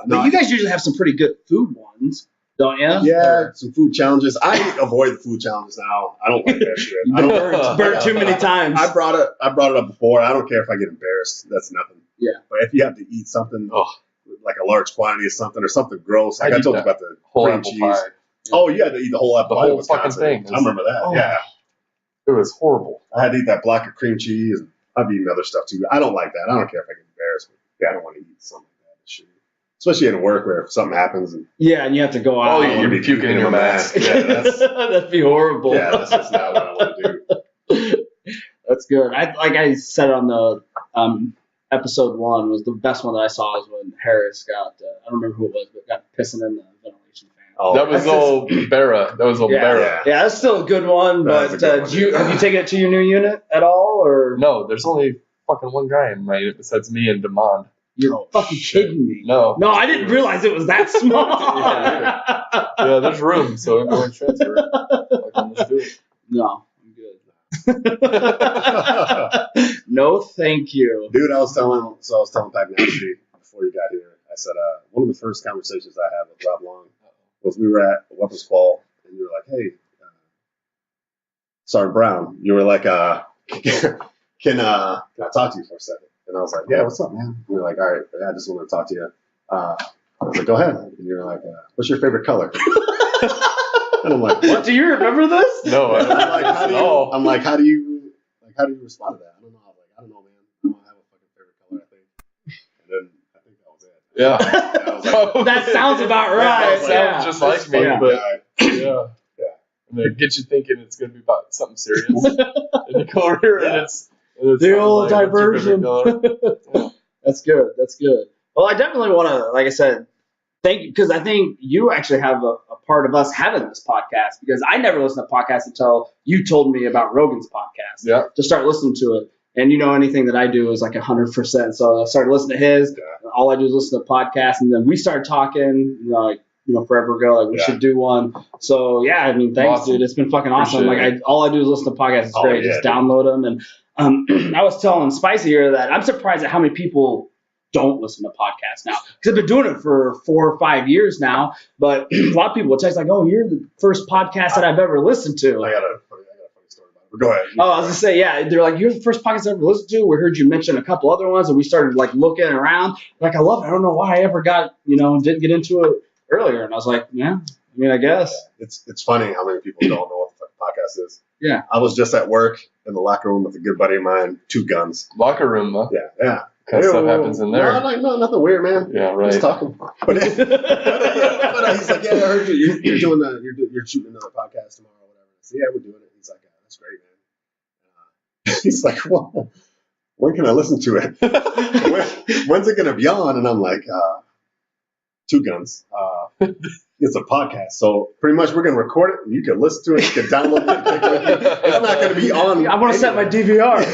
Speaker 4: But you guys usually have some pretty good food ones, don't you?
Speaker 3: Yeah, some food challenges. I avoid the food challenges now. I don't like that shit. I don't
Speaker 4: burnt too many times.
Speaker 3: I brought it up before. I don't care if I get embarrassed. That's nothing.
Speaker 4: Yeah.
Speaker 3: But if you have to eat something, like a large quantity of something or something gross, like I told you about the
Speaker 5: whole
Speaker 3: cream
Speaker 5: apple
Speaker 3: cheese.
Speaker 5: pie.
Speaker 3: Oh, you had to eat the whole apple pie.
Speaker 5: whole fucking thing.
Speaker 3: I remember that.
Speaker 5: Oh.
Speaker 3: Yeah.
Speaker 5: It was horrible.
Speaker 3: I had to eat that block of cream cheese. And I've eaten other stuff too. I don't like that. I don't care if I get embarrassed. But I don't want to eat something like that. Shit. Especially in work where if something happens. And
Speaker 4: and you have to go out.
Speaker 5: Oh, you'd be puking in your mask.
Speaker 3: Yeah,
Speaker 4: that'd be horrible.
Speaker 3: Yeah, that's just not what I want to do.
Speaker 4: That's good. I said on the episode 1 was the best one that I saw was when Harris got I don't remember who it was, but got pissing in the ventilation fan.
Speaker 3: Oh,
Speaker 5: that was old Barra. That was old Barra.
Speaker 4: Yeah, that's still a good one.
Speaker 3: That's
Speaker 4: But
Speaker 3: a good one,
Speaker 4: have you taken it to your new unit at all, or
Speaker 5: No, there's only fucking one guy in my unit besides me and Demond.
Speaker 4: you're fucking kidding me?
Speaker 5: No.
Speaker 4: No, I didn't realize it was that small.
Speaker 5: Yeah, there's room, so everyone transfer. Let's do it.
Speaker 4: No, I'm good. No, thank you.
Speaker 3: Dude, I was telling Pat Nasty before you got here. I said one of the first conversations I had with Rob Long was we were at a weapons call, and you were like, "Hey, Sergeant Brown," you were like, "Can I talk to you for a second?" And I was like, "Yeah, what's up, man?" And you're like, "All right, I just want to talk to you." I was like, "Go ahead." And you're like, "What's your favorite color?" And I'm like, "What?"
Speaker 4: Do you remember this?
Speaker 5: No, I
Speaker 3: I'm
Speaker 5: don't
Speaker 3: like, how do you respond to that? I don't know. I'm like, I don't know, man. I don't have a fucking favorite color, I think. And then I think that was it.
Speaker 5: Yeah.
Speaker 3: And I was like,
Speaker 4: That sounds about right.
Speaker 3: That
Speaker 5: sounds just like me,
Speaker 3: fucking
Speaker 5: but
Speaker 3: guy.
Speaker 5: yeah. And they get you thinking it's going to be about something serious. And you go over here and it's
Speaker 4: The old
Speaker 5: like, what's your favorite
Speaker 4: diversion.
Speaker 5: color? Yeah.
Speaker 4: That's good. That's good. Well, I definitely want to, like I said, thank you, because I think you actually have a part of us having this podcast, because I never listened to podcasts until you told me about Rogan's podcast.
Speaker 5: Yeah.
Speaker 4: To start listening to it. And anything that I do is like 100%. So I started listening to his.
Speaker 3: Yeah.
Speaker 4: All I do is listen to podcasts, and then we started talking, forever ago, like we should do one. So yeah, I mean, thanks,
Speaker 5: Awesome.
Speaker 4: dude. It's been fucking awesome.
Speaker 5: Appreciate
Speaker 4: All I do is listen to podcasts. It's great.
Speaker 3: yeah,
Speaker 4: Just
Speaker 3: dude.
Speaker 4: download them. And I was telling Spicy here that I'm surprised at how many people don't listen to podcasts now, because I've been doing it for 4 or 5 years now. But a lot of people will text like, "Oh, you're the first podcast that I've ever listened to."
Speaker 3: I got a funny story about it. But go ahead.
Speaker 4: Oh, I was gonna say, yeah. They're like, "You're the first podcast I ever listened to. We heard you mention a couple other ones, and we started like looking around. Like, I love it. I don't know why I ever got, didn't get into it earlier." And I was like, "Yeah, I mean, I guess."
Speaker 3: It's funny how many people don't know what the fucking podcast is.
Speaker 4: Yeah.
Speaker 3: I was just at work in the locker room with a good buddy of mine, 2 guns.
Speaker 5: Locker room, huh?
Speaker 3: Yeah.
Speaker 5: Kind of stuff happens in there.
Speaker 3: No, nothing weird, man.
Speaker 5: Yeah, right.
Speaker 3: Just talking. But he's like, "Yeah, I heard you. You're doing you're shooting another podcast tomorrow, or whatever." I said, "Yeah, we're doing it." He's like, "That's great, man." He's like, "Well, when can I listen to it? When's it gonna be on?" And I'm like, 2 guns. It's a podcast, so pretty much we're gonna record it. And you can listen to it. You can download it. It's not gonna be on.
Speaker 4: I want to set my DVR.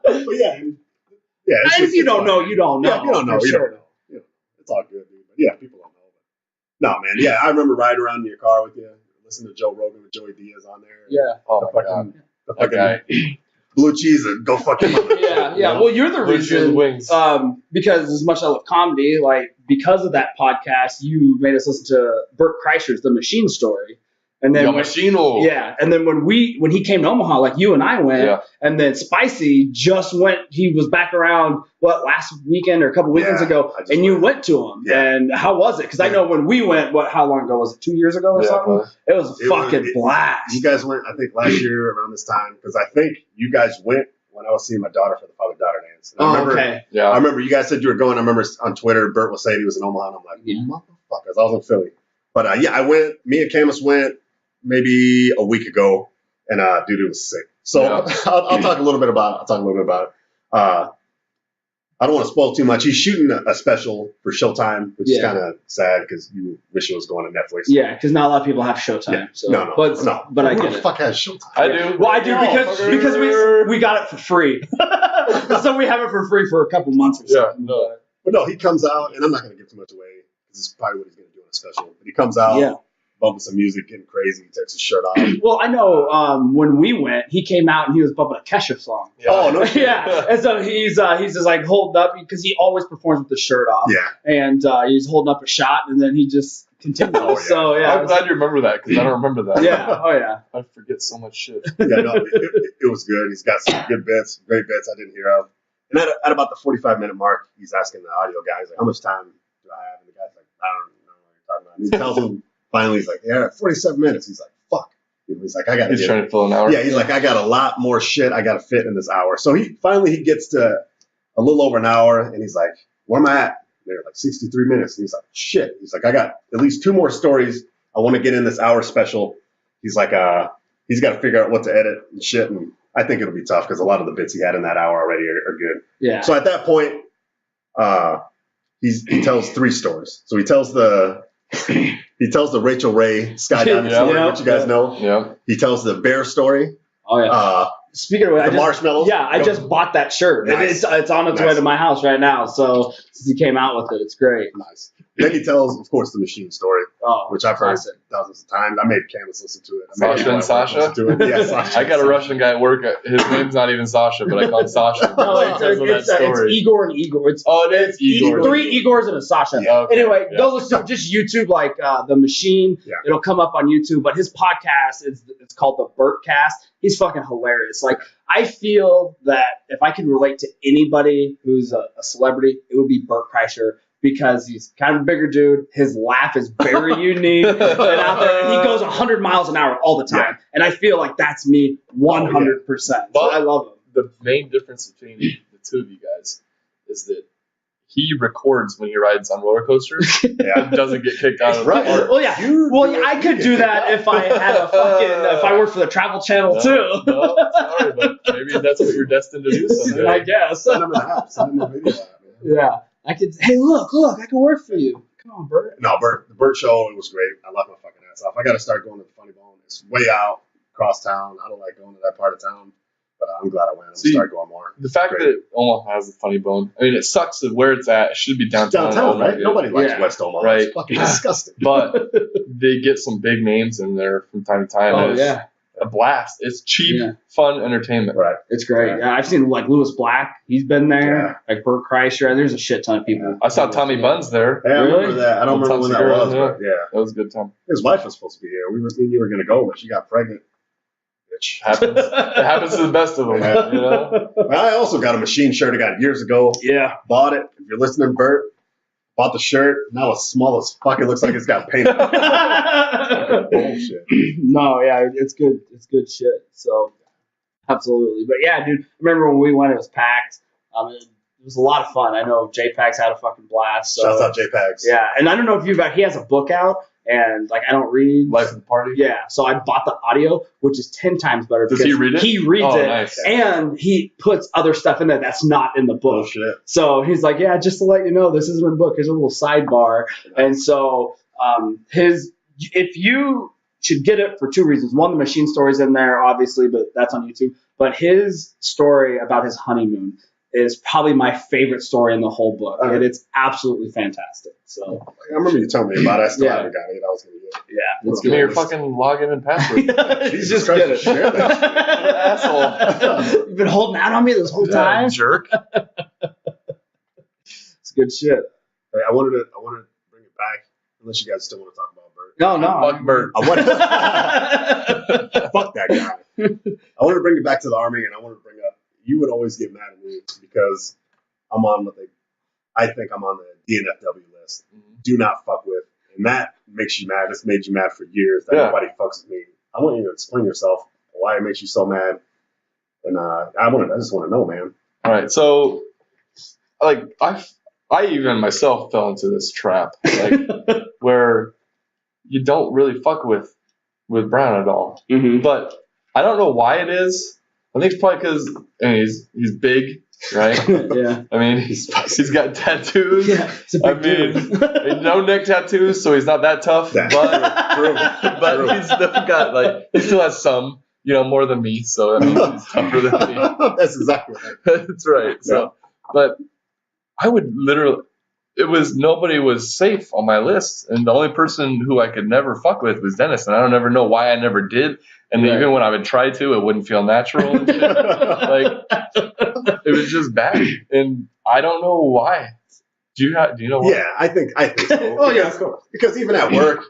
Speaker 3: But yeah.
Speaker 4: And if you don't know, you don't know.
Speaker 3: Yeah, if you don't know,
Speaker 4: for
Speaker 3: you
Speaker 4: sure.
Speaker 3: don't know. It's all good, dude. But yeah, people don't know. But no, man. Yeah, I remember riding around in your car with you, listening to Joe Rogan with Joey Diaz on there.
Speaker 4: Yeah.
Speaker 5: Oh,
Speaker 3: The
Speaker 5: my God.
Speaker 3: The
Speaker 5: That guy.
Speaker 3: blue cheese and go fuck him up.
Speaker 4: Yeah. Well, you're the
Speaker 5: Blue cheese
Speaker 4: reason.
Speaker 5: wings.
Speaker 4: Because as much as I love comedy, like because of that podcast, you made us listen to Bert Kreischer's The Machine Story. And then
Speaker 5: Yo,
Speaker 4: when,
Speaker 5: Machino.
Speaker 4: yeah, and then when he came to Omaha, like you and I went,
Speaker 5: Yeah.
Speaker 4: and then Spicy just went. He was back around last weekend or a couple weekends ago,
Speaker 3: I just
Speaker 4: and you went to him.
Speaker 3: Yeah.
Speaker 4: And how was it? Because I know when we went, how long ago was it? 2 years ago or
Speaker 5: Yeah,
Speaker 4: something?
Speaker 5: probably.
Speaker 4: It was a fucking blast.
Speaker 3: You guys went, I think, last year around this time, because I think you guys went when I was seeing my daughter for the father-daughter dance. And I remember,
Speaker 4: okay.
Speaker 5: Yeah.
Speaker 3: I remember you guys said you were going. I remember on Twitter, Bert was saying he was in Omaha, and I'm like, motherfuckers, I was in Philly. But yeah, I went. Me and Camus went maybe a week ago, and dude, it was sick. So
Speaker 5: Yeah.
Speaker 3: I'll talk a little bit about it. I don't want to spoil too much. He's shooting a special for Showtime, which is kind of sad because you wish it was going to Netflix.
Speaker 4: Yeah, because not a lot of people have Showtime.
Speaker 3: Yeah.
Speaker 4: So.
Speaker 3: No.
Speaker 4: But I
Speaker 3: Who
Speaker 4: get
Speaker 3: the
Speaker 4: it.
Speaker 3: fuck has Showtime?
Speaker 5: I do.
Speaker 4: Well, I do because we got it for free. So we have it for free for a couple months or
Speaker 5: Yeah.
Speaker 4: something.
Speaker 5: No.
Speaker 3: But no, he comes out, and I'm not going to give too much away because it's probably what he's going to do in a special. But he comes out,
Speaker 4: Yeah.
Speaker 3: bumping some music, getting crazy. He takes his shirt off.
Speaker 4: Well, I know when we went, he came out and he was bumping a Kesha song.
Speaker 5: Yeah.
Speaker 3: Oh, no shit.
Speaker 4: Yeah, and so he's just like holding up because he always performs with the shirt off.
Speaker 3: Yeah.
Speaker 4: And he's holding up a shot, and then he just continues.
Speaker 3: Oh, yeah.
Speaker 4: So yeah,
Speaker 5: I'm glad you remember that because I don't remember that.
Speaker 4: yeah, oh yeah.
Speaker 5: I forget so much shit.
Speaker 3: Yeah, no, it was good. He's got some good bits, great bits I didn't hear of. And at about the 45-minute mark, he's asking the audio guys, like, how much time do I have? And the guy's like, I don't know what you're talking about. And he tells him, finally, he's like, yeah, 47 minutes. He's like, fuck. He's like, I got to
Speaker 5: He's trying to fill an hour.
Speaker 3: Yeah, he's like, I got a lot more shit I got to fit in this hour. So he gets to a little over an hour, and he's like, where am I at? And they're like 63 minutes. And he's like, shit. He's like, I got at least 2 more stories I want to get in this hour special. He's like, he's got to figure out what to edit and shit. And I think it'll be tough because a lot of the bits he had in that hour already are good.
Speaker 4: Yeah.
Speaker 3: So at that point, he tells 3 stories. So he tells the Rachel Ray skydiving
Speaker 5: Yeah.
Speaker 3: story,
Speaker 4: Yeah.
Speaker 3: which you guys know.
Speaker 5: Yeah.
Speaker 3: He tells the bear story.
Speaker 4: Oh yeah. Speaking of which,
Speaker 3: The marshmallows.
Speaker 4: Yeah, I just bought that shirt.
Speaker 3: Nice.
Speaker 4: It's on its way
Speaker 3: Nice.
Speaker 4: to my house right now. So since he came out with it, it's great.
Speaker 3: Nice. Then he tells, of course, the machine story,
Speaker 4: Oh,
Speaker 3: which I've heard
Speaker 4: classic.
Speaker 3: thousands of times. I made Candace listen to it. I made
Speaker 5: Sasha and
Speaker 3: my wife
Speaker 5: Sasha?
Speaker 3: listen to it. Yeah, Sasha.
Speaker 5: I got a Russian guy at work. His name's not even Sasha, but I call him Sasha.
Speaker 4: No,
Speaker 5: because of that
Speaker 4: it's
Speaker 5: story.
Speaker 4: Igor and Igor. It's
Speaker 5: Oh, it is Igor.
Speaker 4: 3 Igors and a Sasha.
Speaker 3: Yeah.
Speaker 5: Okay.
Speaker 4: Anyway,
Speaker 5: Yeah.
Speaker 4: go listen to just YouTube, like The Machine.
Speaker 3: Yeah.
Speaker 4: It'll come up on YouTube. But his podcast it's called the Bertcast. He's fucking hilarious. Like, I feel that if I could relate to anybody who's a celebrity, it would be Bert Kreischer because he's kind of a bigger dude. His laugh is very unique and out there. And he goes 100 miles an hour all the time.
Speaker 3: Yeah.
Speaker 4: And I feel like that's me 100%. So
Speaker 5: But-
Speaker 4: I love him.
Speaker 5: The main difference between the two of you guys is that he records when he rides on roller coasters
Speaker 3: Yeah.
Speaker 5: and doesn't get kicked out of the
Speaker 3: Right.
Speaker 5: park.
Speaker 4: Well, yeah. Well, yeah, I could do that if I had a if I worked for the Travel Channel too.
Speaker 5: No, sorry, but maybe that's what you're destined to do someday.
Speaker 4: I guess.
Speaker 3: Send him an app. Send him a video app, man.
Speaker 4: Yeah. I could. Hey, look! I can work for you. Come on, Bert.
Speaker 3: No, the Bert show, it was great. I left my fucking ass off. I got to start going to the Funny Bone. It's way out, across town. I don't like going to that part of town, but I'm glad I went. I'm going to
Speaker 5: See,
Speaker 3: start going more.
Speaker 5: The fact
Speaker 3: Great.
Speaker 5: that Omaha has a funny bone, I mean, it sucks that where it's at. It should be downtown.
Speaker 3: Downtown, right?
Speaker 5: Yeah.
Speaker 3: Nobody likes
Speaker 4: Yeah.
Speaker 3: West Omaha.
Speaker 5: Right.
Speaker 3: It's fucking disgusting.
Speaker 5: But they get some big names in there from time to time.
Speaker 4: Oh
Speaker 5: and it's
Speaker 4: yeah,
Speaker 5: a blast. It's cheap,
Speaker 4: Yeah.
Speaker 5: fun entertainment.
Speaker 3: Right.
Speaker 4: it's great.
Speaker 3: Yeah.
Speaker 4: Yeah, I've seen like Lewis Black. He's been there.
Speaker 3: Yeah.
Speaker 4: Like Bert Kreischer. There's a shit ton of people.
Speaker 5: I saw Tommy Buns there.
Speaker 3: Hey, I
Speaker 4: Really?
Speaker 3: remember that. I don't remember when that
Speaker 5: Girl,
Speaker 3: was,
Speaker 5: yeah.
Speaker 3: but yeah.
Speaker 5: That was a good time.
Speaker 3: His wife was supposed to be here. Me and you were going to go, but she got pregnant. Bitch.
Speaker 5: Happens. It happens to the best of them.
Speaker 3: Yeah.
Speaker 5: You know?
Speaker 3: I also got a machine shirt I got years ago.
Speaker 4: Yeah.
Speaker 3: Bought it. If you're listening, Bert, bought the shirt. Now it's small as fuck. It looks like it's got paint on it. Bullshit.
Speaker 4: No, yeah, it's good. It's good shit. So, absolutely. But yeah, dude, I remember when we went, it was packed. It was a lot of fun. I know J-Pax had a fucking blast. So.
Speaker 3: Shouts out JPEGs.
Speaker 4: Yeah, and I don't know if he has a book out, and like I don't read.
Speaker 5: Life of the party.
Speaker 4: Yeah, so I bought the audio, which is 10 times better.
Speaker 5: Does he
Speaker 4: because
Speaker 5: read it?
Speaker 4: He reads
Speaker 5: Oh,
Speaker 4: it,
Speaker 5: nice.
Speaker 4: and he puts other stuff in there that's not in the book.
Speaker 3: Bullshit.
Speaker 4: So he's like, yeah, just to let you know, this isn't in the book. Here's a little sidebar. And so if you should get it for 2 reasons. One, the machine story's in there, obviously, but that's on YouTube. But his story about his honeymoon is probably my favorite story in the whole book.
Speaker 3: Okay.
Speaker 4: And it's absolutely fantastic. So,
Speaker 3: I remember you telling me about it. I still
Speaker 4: Yeah.
Speaker 3: haven't got it. I was going to get it.
Speaker 4: yeah.
Speaker 5: Let's give me your fucking login and password.
Speaker 3: Jesus
Speaker 4: Just
Speaker 3: Christ,
Speaker 4: get it.
Speaker 3: share that
Speaker 5: Asshole.
Speaker 4: You've been holding out on me this whole
Speaker 5: Yeah,
Speaker 4: time?
Speaker 5: jerk.
Speaker 4: It's good shit.
Speaker 3: Hey, I wanted to bring it back, unless you guys still want to talk about Bert.
Speaker 4: No.
Speaker 5: Fuck Bert.
Speaker 3: I want fuck that guy. I want to bring it back to the Army, and I want to bring up. You would always get mad at me because I'm on what I think I'm on the DNFW list. Do not fuck with, and that makes you mad. It's made you mad for years that nobody fucks with me. I want you to explain yourself why it makes you so mad, and I just want to know, man.
Speaker 5: All right, so like I even myself fell into this trap, like where you don't really fuck with Brown at all.
Speaker 4: Mm-hmm.
Speaker 5: But I don't know why it is. I think it's probably because he's big, right?
Speaker 4: Yeah.
Speaker 5: I mean, he's got tattoos.
Speaker 4: Yeah, it's a big dude.
Speaker 5: No neck tattoos, so he's not that tough.
Speaker 3: That's
Speaker 5: But
Speaker 3: true.
Speaker 5: he's still got he still has some, more than me. So I mean, he's tougher than me.
Speaker 3: That's exactly right.
Speaker 5: That's right. So, but I would literally. Nobody was safe on my list, and the only person who I could never fuck with was Dennis, and I don't ever know why I never did. And even when I would try to, it wouldn't feel natural. And shit. It was just bad, and I don't know why. Do you know why?
Speaker 3: Yeah, I think so.
Speaker 4: Oh yeah, of course.
Speaker 3: Because even at work,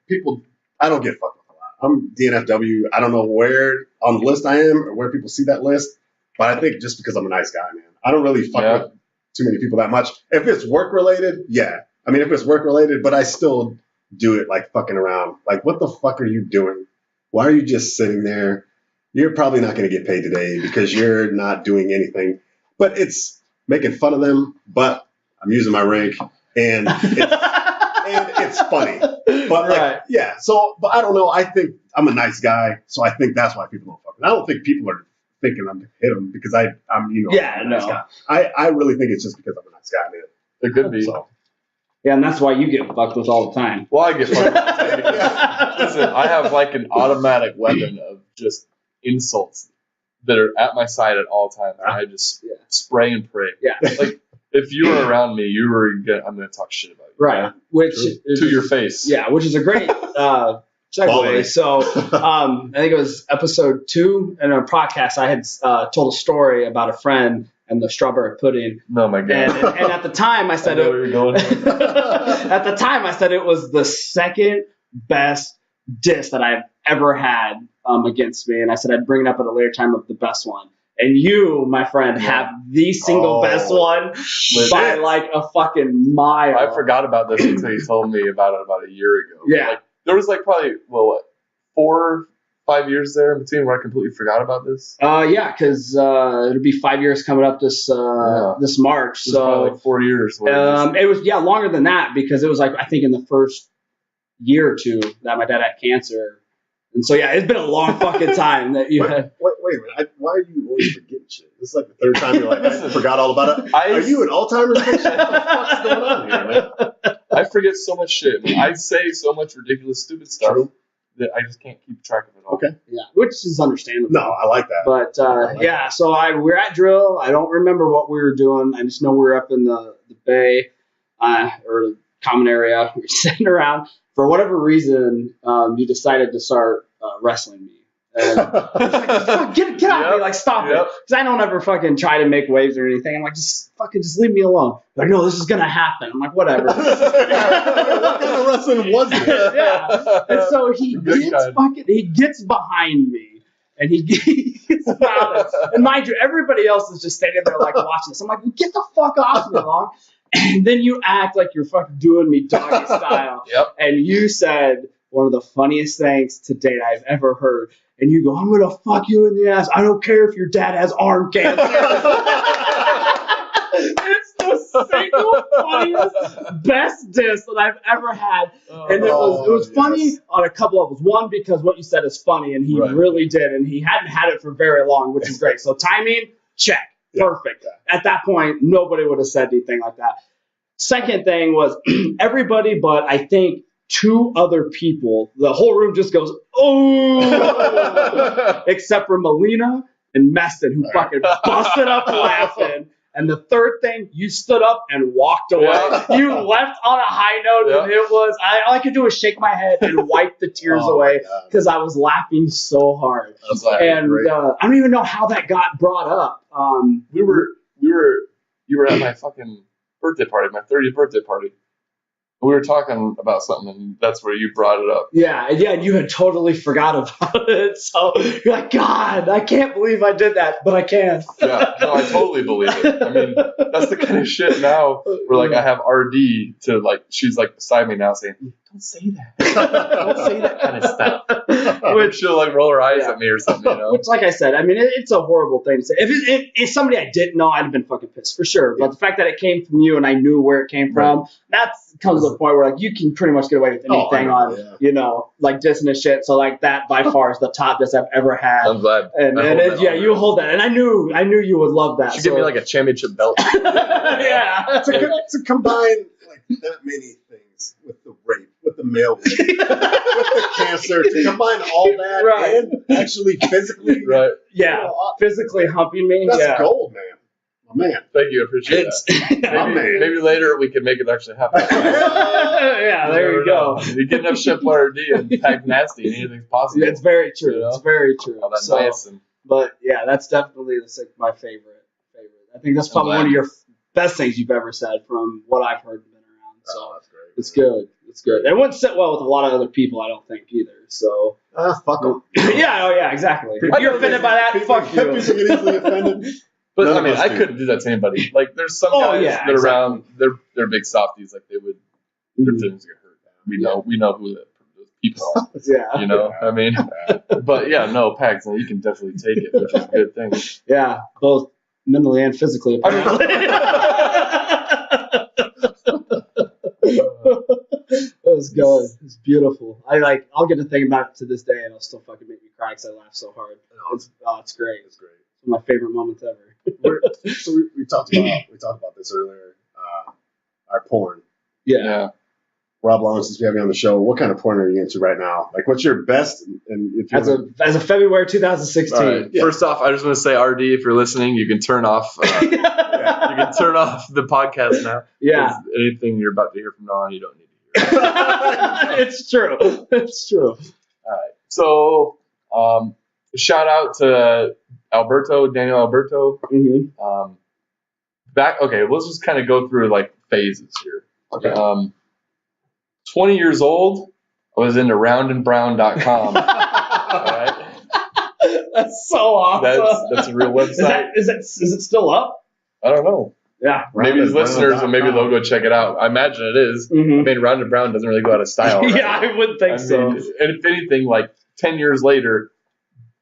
Speaker 3: people, I don't get fucked with a lot. I'm DNFW. I don't know where on the list I am or where people see that list, but I think just because I'm a nice guy, man. I don't really fuck with too many people that much. If it's work related, yeah. I mean, if it's work related, but I still do it fucking around. What the fuck are you doing? Why are you just sitting there? You're probably not going to get paid today because you're not doing anything. But it's making fun of them, but I'm using my rank, and it's funny. But yeah. So, but I don't know. I think I'm a nice guy, so I think that's why people don't fuck. I don't think people are thinking I'm gonna hit him because I'm a nice guy. I really think it's just because I'm a nice guy, man.
Speaker 5: It could be.
Speaker 3: So.
Speaker 4: Yeah, and that's why you get fucked with all the time.
Speaker 5: Well, I get fucked with all the time because, listen, I have an automatic weapon of just insults that are at my side at all times. And I just spray and pray.
Speaker 4: Yeah.
Speaker 5: If you were around me, I'm gonna talk shit about you.
Speaker 4: Right. Which
Speaker 5: to your face.
Speaker 4: Yeah, which is a great segue. So I think it was episode 2 in a podcast. I had told a story about a friend and the strawberry pudding.
Speaker 5: Oh my god!
Speaker 4: And at the time, I said
Speaker 5: where you're going.
Speaker 4: At the time, I said it was the second best diss that I've ever had against me, and I said I'd bring it up at a later time of the best one. And you, my friend, have the single best one by a fucking mile.
Speaker 5: I forgot about this until you told me about it about a year ago.
Speaker 4: Yeah.
Speaker 5: There was probably 4 or 5 years there in between where I completely forgot about this.
Speaker 4: Yeah, because it'll be 5 years coming up this March. So
Speaker 5: 4 years.
Speaker 4: It was longer than that because it was I think in the first year or two that my dad had cancer. And so, it's been a long fucking time that you had.
Speaker 3: Wait a minute. Why are you always forgetting shit? This is the third time you're I forgot all about it. Are you an Alzheimer's patient? What the fuck's going on here, man?
Speaker 5: I forget so much shit. I say so much ridiculous, stupid stuff that I just can't keep track of it all.
Speaker 3: Okay.
Speaker 4: Yeah, which is understandable.
Speaker 3: No, I like that.
Speaker 4: But, so we're at drill. I don't remember what we were doing. I just know we were up in the bay or the common area. We were sitting around. For whatever reason, you decided to start wrestling me. And get off me, stop it. Because I don't ever fucking try to make waves or anything. I'm just leave me alone. No, this is going to happen. I'm whatever.
Speaker 3: What kind of wrestling was it?
Speaker 4: Yeah. And so he gets behind me. And he gets about it. And mind you, everybody else is just standing there watching this. I'm get the fuck off me, Long. And then you act like you're fucking doing me doggy style.
Speaker 5: Yep.
Speaker 4: And you said one of the funniest things to date I've ever heard. And you go, I'm going to fuck you in the ass. I don't care if your dad has arm cancer. It's the single funniest, best diss that I've ever had. And it was funny on a couple of levels. One, because what you said is funny, and he really did. And he hadn't had it for very long, which is great. So timing, check. Perfect. At that point, nobody would have said anything like that. Second thing was everybody but I think 2 other people, the whole room just goes, oh, except for Melina and Meston, who fucking busted up laughing. And the third thing, you stood up and walked away. You left on a high note, and it was, all I could do was shake my head and wipe the tears away because I was laughing so hard. And I don't even know how that got brought up.
Speaker 5: You were at my fucking birthday party, my 30th birthday party. We were talking about something, and that's where you brought it up.
Speaker 4: Yeah, and you had totally forgot about it. So you're like, God, I can't believe I did that, but I can.
Speaker 5: Yeah, no, I totally believe it. I mean, that's the kind of shit now where, like, I have RD to, like, she's, like, beside me now saying, don't say that. Don't say that kind of stuff. Which she'll, like, roll her eyes at me or something, you know?
Speaker 4: Which, like I said, I mean, it's a horrible thing to say. If somebody I didn't know, I'd have been fucking pissed for sure. But the fact that it came from you and I knew where it came from, that comes to the point where, like, you can pretty much get away with anything you know, like dissing and shit. So, like, that by far is the top diss I've ever had.
Speaker 5: I'm glad.
Speaker 4: And you hold that. And I knew you would love that.
Speaker 5: She gave me, like, a championship belt.
Speaker 4: Yeah.
Speaker 3: To combine, like, that many things with the rape, with the male rape, with the cancer, to combine all that and actually physically,
Speaker 4: physically humping me.
Speaker 3: That's gold, man. My man.
Speaker 5: Thank you, I appreciate that. Maybe later we can make it actually happen.
Speaker 4: Yeah, there you go.
Speaker 5: You get enough shit for RD and Pack Nasty, and anything's possible.
Speaker 4: It's very true.
Speaker 5: You know?
Speaker 4: It's very true.
Speaker 5: All that niacin.
Speaker 4: But yeah, that's definitely my favorite. I think that's probably one of your best things you've ever said from what I've heard and been around. So
Speaker 3: that's great.
Speaker 4: It's good. It's good. It wouldn't sit well with a lot of other people, I don't think, either. So
Speaker 3: fuck them.
Speaker 4: yeah, exactly. If you're offended by that, fuck you.
Speaker 3: People get easily offended.
Speaker 5: But I mean, I couldn't do that to anybody. Like, there's some guys that are around. They're big softies. Like, they would. Their feelings get hurt. We know who those people are.
Speaker 4: Yeah.
Speaker 5: You know. I mean, but yeah, no, Pags. No, you can definitely take it, which is a good thing.
Speaker 4: Yeah, both mentally and physically. Apparently. It was good. It's beautiful. I'll get to think about it to this day, and it'll still fucking make me cry because I laugh so hard. It's great. It's great. It's one of my favorite moments ever.
Speaker 3: So we talked about this earlier. Our porn.
Speaker 4: Yeah.
Speaker 3: Rob Lawrence, since we have you on the show, what kind of porn are you into right now? Like, what's your best? And if
Speaker 4: as of February 2016.
Speaker 5: Right. Yeah. First off, I just want to say, RD, if you're listening, you can turn off. You can turn off the podcast now.
Speaker 4: Yeah.
Speaker 5: Anything you're about to hear from now on, you don't need to hear.
Speaker 4: It's true. It's true.
Speaker 5: All right. So, shout out to Daniel Alberto.
Speaker 4: Mm-hmm.
Speaker 5: Okay, let's just kind of go through like phases here.
Speaker 3: Okay.
Speaker 5: 20 years old, I was into roundandbrown.com. All right.
Speaker 4: That's so awesome.
Speaker 5: That's a real website.
Speaker 4: Is it still up?
Speaker 5: I don't know.
Speaker 4: Yeah.
Speaker 5: Maybe the listeners will maybe they'll go check it out. I imagine it is.
Speaker 4: Mm-hmm.
Speaker 5: I mean, Round and Brown doesn't really go out of style. Right?
Speaker 4: Yeah, I would think so.
Speaker 5: And if anything, like 10 years later,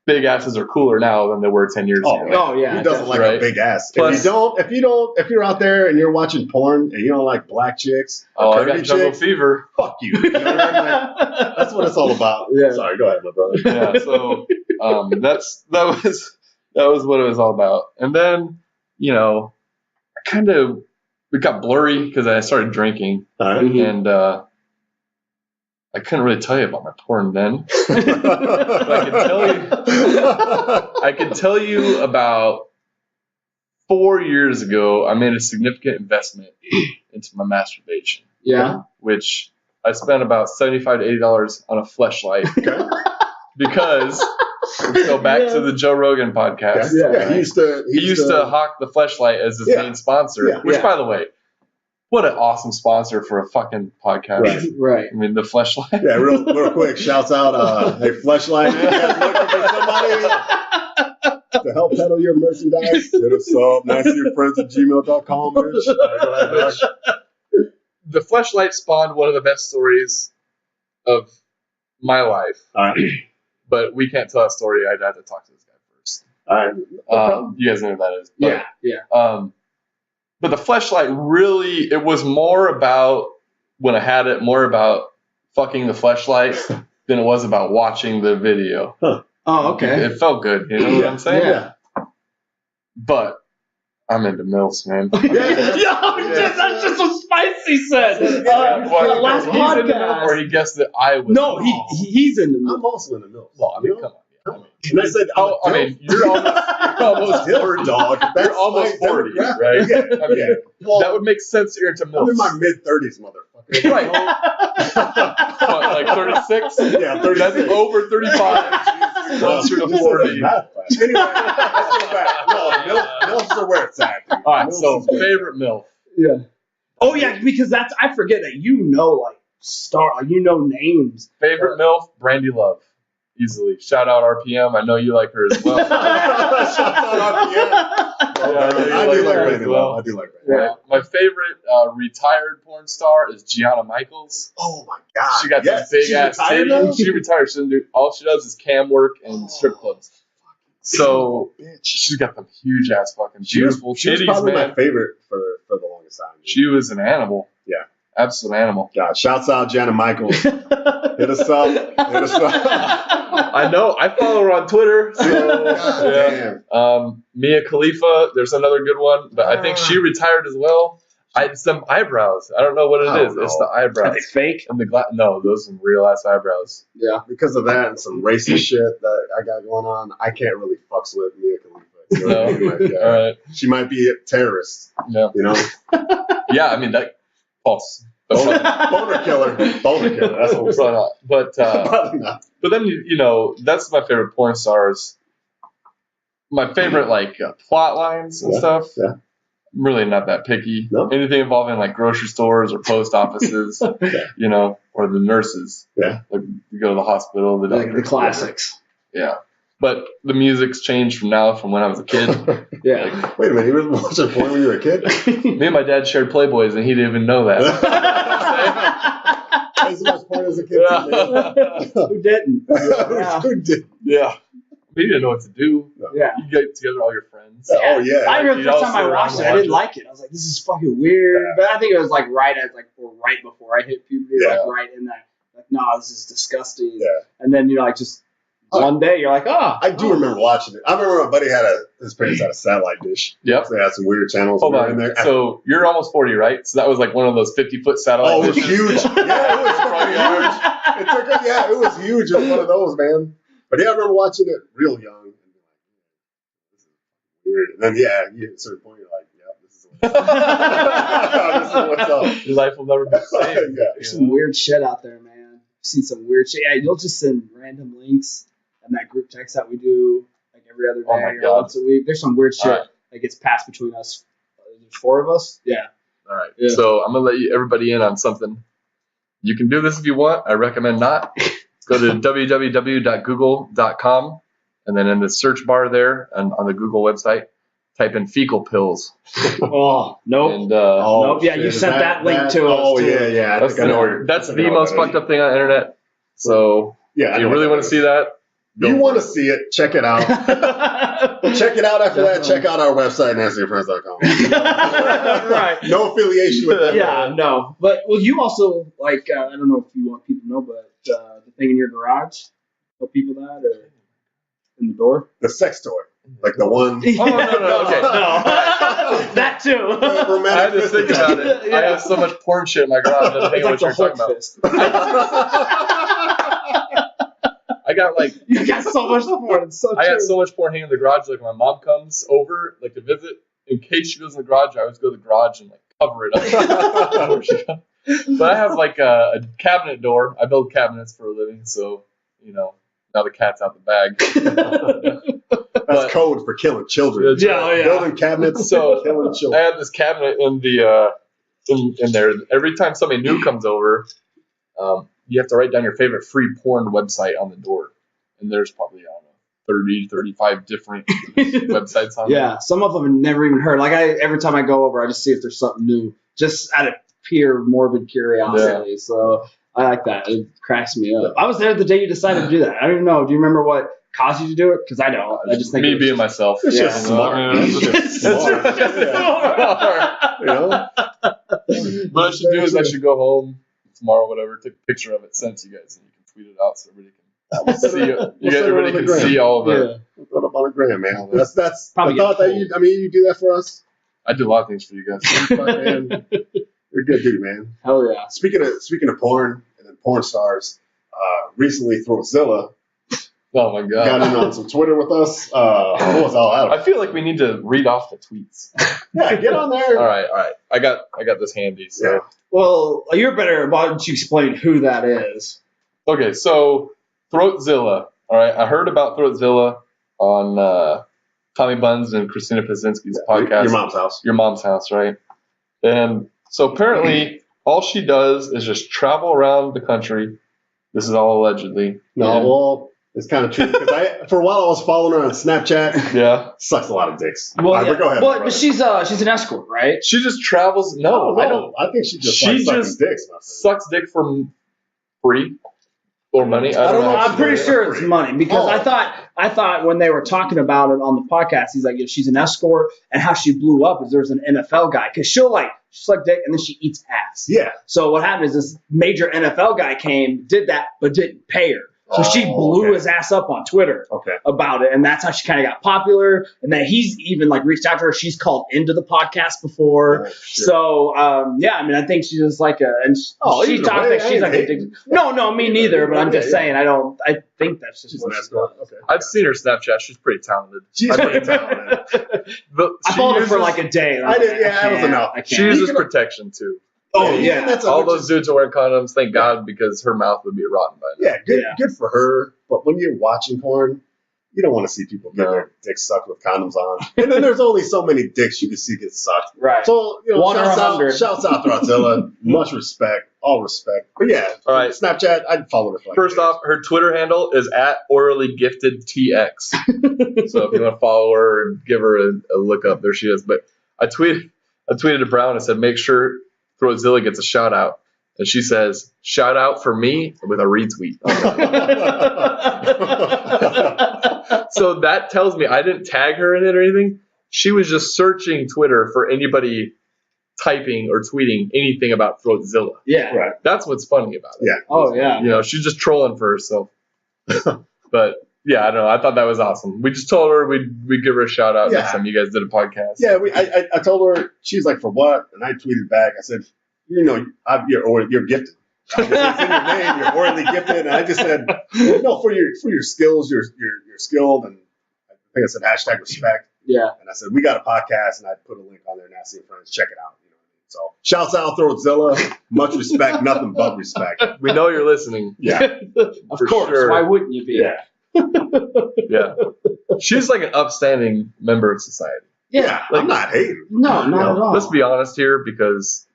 Speaker 5: big asses are cooler now than they were 10 years ago.
Speaker 4: Oh yeah.
Speaker 3: Who doesn't like a big ass?
Speaker 5: Plus,
Speaker 3: if you're out there and you're watching porn and you don't like black chicks,
Speaker 5: I got jungle fever.
Speaker 3: Fuck you. You know what I mean? Like, that's what it's all about.
Speaker 4: Yeah.
Speaker 3: Sorry, go ahead, my brother.
Speaker 5: Yeah. So that was what it was all about. And then it got blurry because I started drinking, and I couldn't really tell you about my porn then. But I can tell you about 4 years ago, I made a significant investment into my masturbation.
Speaker 4: Yeah.
Speaker 5: Which I spent about $75 to $80 on a Fleshlight.
Speaker 3: Okay.
Speaker 5: Because let's go back to the Joe Rogan podcast.
Speaker 3: Yeah. He used to
Speaker 5: hawk the Fleshlight as his main sponsor.
Speaker 3: Yeah.
Speaker 5: Which, by the way, what an awesome sponsor for a fucking podcast.
Speaker 4: Right.
Speaker 5: I mean, the Fleshlight.
Speaker 3: Yeah, real quick, shouts out, hey, Fleshlight, you guys looking for somebody to help peddle your merchandise? Hit us up, nastyandfriends@gmail.com.
Speaker 5: The Fleshlight spawned one of the best stories of my life.
Speaker 3: All right.
Speaker 5: But we can't tell that story. I'd have to talk to this guy first.
Speaker 3: All right.
Speaker 5: You guys know who that is. But,
Speaker 4: yeah.
Speaker 5: But the Fleshlight really, it was more about, when I had it, more about fucking the Fleshlight than it was about watching the video.
Speaker 3: Huh.
Speaker 4: Oh, okay.
Speaker 5: It felt good. You know what I'm saying?
Speaker 3: Yeah.
Speaker 5: But I'm into MILFs, man.
Speaker 4: That's just what Spicy said. Last
Speaker 5: He's into MILF,
Speaker 4: podcast.
Speaker 5: or he guessed that I was.
Speaker 4: No, he's in the middle.
Speaker 3: I'm also in the middle.
Speaker 5: Well, I mean, come on.
Speaker 3: And I said,
Speaker 5: You're almost 40,
Speaker 3: dog.
Speaker 5: You're almost 40, right?
Speaker 3: Yeah.
Speaker 5: I mean, that would make sense that you're into MILFs.
Speaker 3: I'm in my mid-30s, motherfucker.
Speaker 5: Right. What, like 36?
Speaker 3: Yeah, 36.
Speaker 5: That's over 35. Closer to 40.
Speaker 3: Anyway, let's go back. No, MILFs are where it's at.
Speaker 5: All right, so favorite MILF.
Speaker 4: Yeah. Oh yeah, because I forget that names.
Speaker 5: Favorite MILF, Brandy Love. Easily. Shout out RPM. I know you like her as well.
Speaker 3: I do like Brandy Love. I do like Brandy.
Speaker 4: Yeah.
Speaker 5: My favorite retired porn star is Gianna Michaels.
Speaker 3: Oh my god.
Speaker 5: She got
Speaker 3: yes.
Speaker 5: this big
Speaker 3: She's
Speaker 5: ass
Speaker 3: retired
Speaker 5: titty.
Speaker 3: now?
Speaker 5: She retired. She doesn't do, all she does is cam work and strip clubs. So
Speaker 3: Bitch.
Speaker 5: she's got them huge ass fucking
Speaker 3: She was
Speaker 5: beautiful titties,
Speaker 3: probably
Speaker 5: man.
Speaker 3: my favorite for the longest time. Dude.
Speaker 5: She was an animal.
Speaker 3: Yeah.
Speaker 5: Absolute animal.
Speaker 3: God, shouts out Gianna Michaels. Hit us up. Hit us up.
Speaker 5: I know. I follow her on Twitter. So
Speaker 3: God
Speaker 5: yeah.
Speaker 3: damn.
Speaker 5: Mia Khalifa, there's another good one, but I think she retired as well. Some eyebrows. I don't know what it
Speaker 3: I
Speaker 5: is.
Speaker 3: don't
Speaker 5: It's
Speaker 3: know.
Speaker 5: the
Speaker 4: Are
Speaker 5: eyebrows.
Speaker 4: they fake?
Speaker 5: And the no, those are some real ass eyebrows.
Speaker 4: Yeah.
Speaker 3: Because of that and some racist shit that I got going on, I can't really fucks with Mia Khalifa. You know what I mean? Like,
Speaker 5: All right.
Speaker 3: she might be a terrorist,
Speaker 5: Yeah.
Speaker 3: you know?
Speaker 5: Yeah. I mean that false.
Speaker 3: Boner killer. Boner killer. That's what we're
Speaker 5: Probably
Speaker 3: saying.
Speaker 5: not. But
Speaker 3: Probably not.
Speaker 5: but then you know that's my favorite porn stars. My favorite like plot lines and
Speaker 3: Yeah,
Speaker 5: stuff.
Speaker 3: yeah.
Speaker 5: I'm really not that picky.
Speaker 3: No?
Speaker 5: Anything involving like grocery stores or post offices, you know, or the nurses.
Speaker 3: Yeah.
Speaker 5: Like you go to the hospital, the
Speaker 4: Like
Speaker 5: doctor.
Speaker 4: the classics.
Speaker 5: Yeah. But the music's changed from when I was a kid.
Speaker 4: Yeah.
Speaker 3: Wait a minute, you were watching porn when you were a kid?
Speaker 5: Me and my dad shared Playboys and he didn't even know that.
Speaker 3: I used to watch porn as a kid, too, man.
Speaker 4: Who didn't? Yeah.
Speaker 3: Who did?
Speaker 5: Yeah. We didn't know what to do.
Speaker 4: Yeah.
Speaker 5: You get together all your friends.
Speaker 3: Oh, yeah.
Speaker 4: I remember
Speaker 5: You
Speaker 4: the first
Speaker 5: all
Speaker 4: time I
Speaker 5: sit
Speaker 4: watched
Speaker 5: around
Speaker 4: it, I
Speaker 5: and
Speaker 4: didn't
Speaker 5: watch
Speaker 4: like it. I was like, this is fucking weird.
Speaker 3: Yeah.
Speaker 4: But I think it was like right before I hit puberty,
Speaker 5: Yeah.
Speaker 4: like right in that. Like, no, this is disgusting.
Speaker 3: Yeah.
Speaker 4: And then you know, like just one day you're like, oh.
Speaker 3: I do remember watching it. I remember my buddy his parents had a satellite dish.
Speaker 5: Yep.
Speaker 3: So they had some weird channels
Speaker 5: Hold
Speaker 3: in
Speaker 5: on.
Speaker 3: there.
Speaker 5: So you're almost 40, right? So that was like one of those 50-foot satellite
Speaker 3: Oh, it was
Speaker 5: dishes.
Speaker 3: huge. Yeah, it was fucking huge. It was huge. It was one of those, man. But yeah, I remember watching it real young. And being like, this is weird. And then, yeah, you hit a certain point, you're like, yeah, this is what's up. This is what's up.
Speaker 5: Your life will never be the same.
Speaker 3: Yeah.
Speaker 4: There's some weird shit out there, man. I've seen some weird shit. Yeah, you'll just send random links and that group text that we do like every other day
Speaker 5: Oh my
Speaker 4: or
Speaker 5: God.
Speaker 4: once a week. There's some weird shit
Speaker 5: All right.
Speaker 4: that gets passed between us. There's 4 of us. Yeah.
Speaker 5: All right.
Speaker 4: Yeah.
Speaker 5: So I'm going to let everybody in on something. You can do this if you want. I recommend not. Go to www.google.com and then in the search bar there and on the Google website, type in fecal pills.
Speaker 4: Oh, nope.
Speaker 5: And
Speaker 4: Nope, yeah, you
Speaker 3: shit.
Speaker 4: sent that link to us,
Speaker 3: Oh,
Speaker 4: too.
Speaker 3: yeah. I
Speaker 5: that's,
Speaker 3: think I know where-
Speaker 5: that's
Speaker 3: I think I
Speaker 5: the
Speaker 3: know
Speaker 5: most
Speaker 3: what that
Speaker 5: fucked up thing on the internet. So
Speaker 3: Yeah, I
Speaker 5: if you
Speaker 3: know
Speaker 5: really
Speaker 3: what
Speaker 5: want
Speaker 3: that
Speaker 5: to see that,
Speaker 3: If you want to see it, check it out. Check it out after that. Check out our website, nastyandfriends.com.
Speaker 4: Right.
Speaker 3: No affiliation with that.
Speaker 4: Yeah, no. But, well, you also, like, I don't know if you want people to know, but the thing in your garage, tell people that, or in the door?
Speaker 3: The sex toy. Like the one.
Speaker 5: Oh, no, okay.
Speaker 4: No. That too.
Speaker 3: Romantic
Speaker 5: I had to think about it. I
Speaker 4: Yeah.
Speaker 5: have so much porn shit in my garage. I don't think
Speaker 4: It's
Speaker 5: what
Speaker 4: like
Speaker 5: you're
Speaker 4: the
Speaker 5: talking
Speaker 4: Hulk
Speaker 5: about.
Speaker 4: fist.
Speaker 5: I got like
Speaker 4: You got so much porn. It's so
Speaker 5: I
Speaker 4: true.
Speaker 5: got so much porn hanging in the garage. Like when my mom comes over, like to visit, in case she goes in the garage, I always go to the garage and like cover it up. But I have like a cabinet door. I build cabinets for a living, so you know now the cat's out the bag.
Speaker 3: That's code for killing children.
Speaker 4: Yeah, yeah.
Speaker 3: Building cabinets,
Speaker 5: So
Speaker 3: killing
Speaker 5: I
Speaker 3: children.
Speaker 5: have this cabinet in the in there. Every time somebody new comes over, you have to write down your favorite free porn website on the door, and there's probably I don't know 30, 35 different websites on there.
Speaker 4: Yeah, some of them I've never even heard. Like every time I go over, I just see if there's something new, just out of pure morbid curiosity. So I like that. It cracks me up. I was there the day you decided to do that. I don't even know. Do you remember what caused you to do it? Because I don't. I just think
Speaker 5: me
Speaker 4: it was
Speaker 5: being myself.
Speaker 3: It's
Speaker 4: Yeah.
Speaker 3: just smart. It's just smart. Yeah. You know?
Speaker 5: What I should do is I should go home tomorrow, whatever, take a picture of it, send it to you guys, and you can tweet it out so everybody can see it. Everybody can see all of it.
Speaker 4: Yeah.
Speaker 3: Put up on a gram, man. That's the
Speaker 4: Probably
Speaker 3: thought
Speaker 4: get
Speaker 3: that you do that for us.
Speaker 5: I do a lot of things for you guys.
Speaker 3: Fuck, man. You're a good dude, man.
Speaker 4: Hell yeah.
Speaker 3: Speaking of porn and then porn stars, recently Throatzilla
Speaker 5: Oh my
Speaker 3: got
Speaker 5: god.
Speaker 3: in on some Twitter with us. What was all out
Speaker 5: I
Speaker 3: of
Speaker 5: feel like we need to read off the tweets.
Speaker 3: Yeah, get on there.
Speaker 5: All right. I got this handy. So
Speaker 3: Yeah.
Speaker 4: Well, you're better. Why don't you explain who that is?
Speaker 5: okay, so Throatzilla. All right, I heard about Throatzilla on Tommy Buns and Christina Pazinski's podcast.
Speaker 3: Your mom's house.
Speaker 5: Your mom's house, right? And So apparently, all she does is just travel around the country. This is all allegedly.
Speaker 3: No,
Speaker 5: And-
Speaker 3: well, it's kind of true because for a while I was following her on Snapchat.
Speaker 5: yeah.
Speaker 3: Sucks a lot of dicks.
Speaker 4: Well,
Speaker 3: All right,
Speaker 4: yeah.
Speaker 3: but go ahead.
Speaker 4: But
Speaker 3: brother.
Speaker 4: she's an escort, right?
Speaker 5: She just travels. No, I don't.
Speaker 3: I think she just
Speaker 5: She
Speaker 3: likes sucking
Speaker 5: just
Speaker 3: dicks. My friend.
Speaker 5: Sucks dick for free or money.
Speaker 3: I don't know.
Speaker 4: I'm pretty sure it's money because
Speaker 3: Oh.
Speaker 4: I thought when they were talking about it on the podcast, he's like, she's an escort, and how she blew up is there's an NFL guy because she'll suck dick and then she eats ass.
Speaker 3: Yeah.
Speaker 4: So what happened is this major NFL guy came, did that, but didn't pay her. So she blew his ass up on Twitter
Speaker 3: Okay.
Speaker 4: about it, and that's how she kind of got popular. And then he's even reached out to her. She's called into the podcast before.
Speaker 3: Oh, shit.
Speaker 4: So I mean, I think she's just and she
Speaker 3: either
Speaker 4: talks
Speaker 3: way,
Speaker 4: like she's
Speaker 3: I ain't
Speaker 4: addicted. No, me neither. But I'm just
Speaker 3: Yeah,
Speaker 4: saying, I think that's just
Speaker 3: She's
Speaker 4: what
Speaker 3: an
Speaker 4: she's
Speaker 3: escort.
Speaker 4: doing.
Speaker 3: Okay.
Speaker 5: I've seen her Snapchat. She's pretty talented.
Speaker 3: She's pretty talented.
Speaker 5: But
Speaker 4: I
Speaker 5: she
Speaker 4: followed her for
Speaker 5: uses-
Speaker 4: a day. And
Speaker 3: I
Speaker 4: was
Speaker 3: did,
Speaker 4: like,
Speaker 3: yeah, that was
Speaker 4: can't,
Speaker 3: enough.
Speaker 4: I can't.
Speaker 5: She uses
Speaker 3: Even-
Speaker 5: protection too.
Speaker 3: Oh
Speaker 4: Yeah.
Speaker 3: yeah, that's
Speaker 5: All
Speaker 3: which
Speaker 5: those
Speaker 3: is-
Speaker 5: dudes are wearing condoms. Thank God, because her mouth would be rotten by now.
Speaker 3: Yeah,
Speaker 4: Yeah.
Speaker 3: good for her. But when you're watching porn, you don't want to see people get
Speaker 5: No.
Speaker 3: their dicks sucked with condoms on. And then there's only so many dicks you can see get sucked.
Speaker 4: Right.
Speaker 3: So,
Speaker 4: One or
Speaker 3: shouts
Speaker 4: 100.
Speaker 3: out to Rotzilla. Much respect. All respect. But yeah,
Speaker 5: All right.
Speaker 3: Snapchat, I'd follow her for
Speaker 5: First off, her Twitter handle is @orallygiftedtx. So if you want to follow her and give her a look up, there she is. But I tweeted to Brown and said, make sure Throatzilla gets a shout out. And she says, shout out for me with a retweet. So that tells me I didn't tag her in it or anything. She was just searching Twitter for anybody typing or tweeting anything about Throatzilla.
Speaker 4: Yeah.
Speaker 3: Right.
Speaker 5: That's what's funny about it.
Speaker 3: Yeah.
Speaker 4: Oh yeah.
Speaker 5: You know, she's just trolling for herself. But yeah, I don't know. I thought that was awesome. We just told her we'd give her a shout out
Speaker 3: Yeah.
Speaker 5: next time you guys did a podcast.
Speaker 3: Yeah, I told her, she's like, for what? And I tweeted back, I said, you're gifted. It's in your name, you're orally gifted. And I just said, no, for your skills, you're skilled. And I think I said hashtag respect.
Speaker 4: Yeah.
Speaker 3: And I said, we got a podcast, and I put a link on there, Nasty and Friends, check it out. You know what I mean? So shouts out Throatzilla, much respect, nothing but respect.
Speaker 5: We know you're listening.
Speaker 3: Yeah.
Speaker 4: Of
Speaker 5: For
Speaker 4: course.
Speaker 5: sure.
Speaker 4: Why wouldn't you be?
Speaker 3: Yeah.
Speaker 5: Yeah. She's like an upstanding member of society.
Speaker 3: Yeah.
Speaker 5: Like-
Speaker 3: I'm not hating.
Speaker 4: No, not at all.
Speaker 5: Let's be honest here, because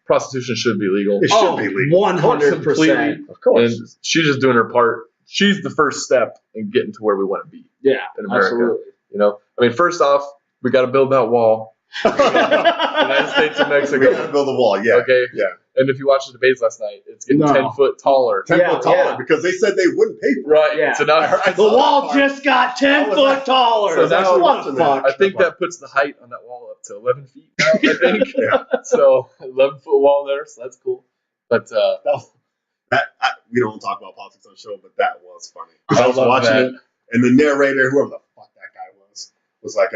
Speaker 5: prostitution should be legal.
Speaker 3: It should be legal.
Speaker 4: 100%.
Speaker 5: Completely.
Speaker 3: Of course.
Speaker 5: And she's just doing her part. She's the first step in getting to where we want to be
Speaker 4: Yeah.
Speaker 5: in America.
Speaker 4: Absolutely.
Speaker 5: You know, I mean, first off, we got to build that wall. United States and
Speaker 3: We
Speaker 5: Mexico.
Speaker 3: gotta build a wall, yeah.
Speaker 5: Okay.
Speaker 3: Yeah.
Speaker 5: And if you watch the debates last night, it's getting
Speaker 4: No.
Speaker 5: 10 foot taller.
Speaker 3: 10
Speaker 4: Yeah,
Speaker 3: foot taller
Speaker 4: yeah.
Speaker 3: because they said they wouldn't pay for it.
Speaker 5: Right.
Speaker 4: Yeah.
Speaker 5: So now
Speaker 3: I
Speaker 4: The
Speaker 3: saw that
Speaker 4: wall
Speaker 3: part.
Speaker 4: just got 10
Speaker 3: I was
Speaker 4: foot taller.
Speaker 5: So now-
Speaker 4: what the fuck?
Speaker 5: I think that puts the height on that wall up to 11 feet now, I think.
Speaker 3: Yeah.
Speaker 5: So 11-foot wall there, so that's cool. But
Speaker 3: We don't talk about politics on the show, but that was funny.
Speaker 5: I
Speaker 3: I was
Speaker 5: love
Speaker 3: watching
Speaker 5: that.
Speaker 3: it, and the narrator, whoever the fuck that guy was like,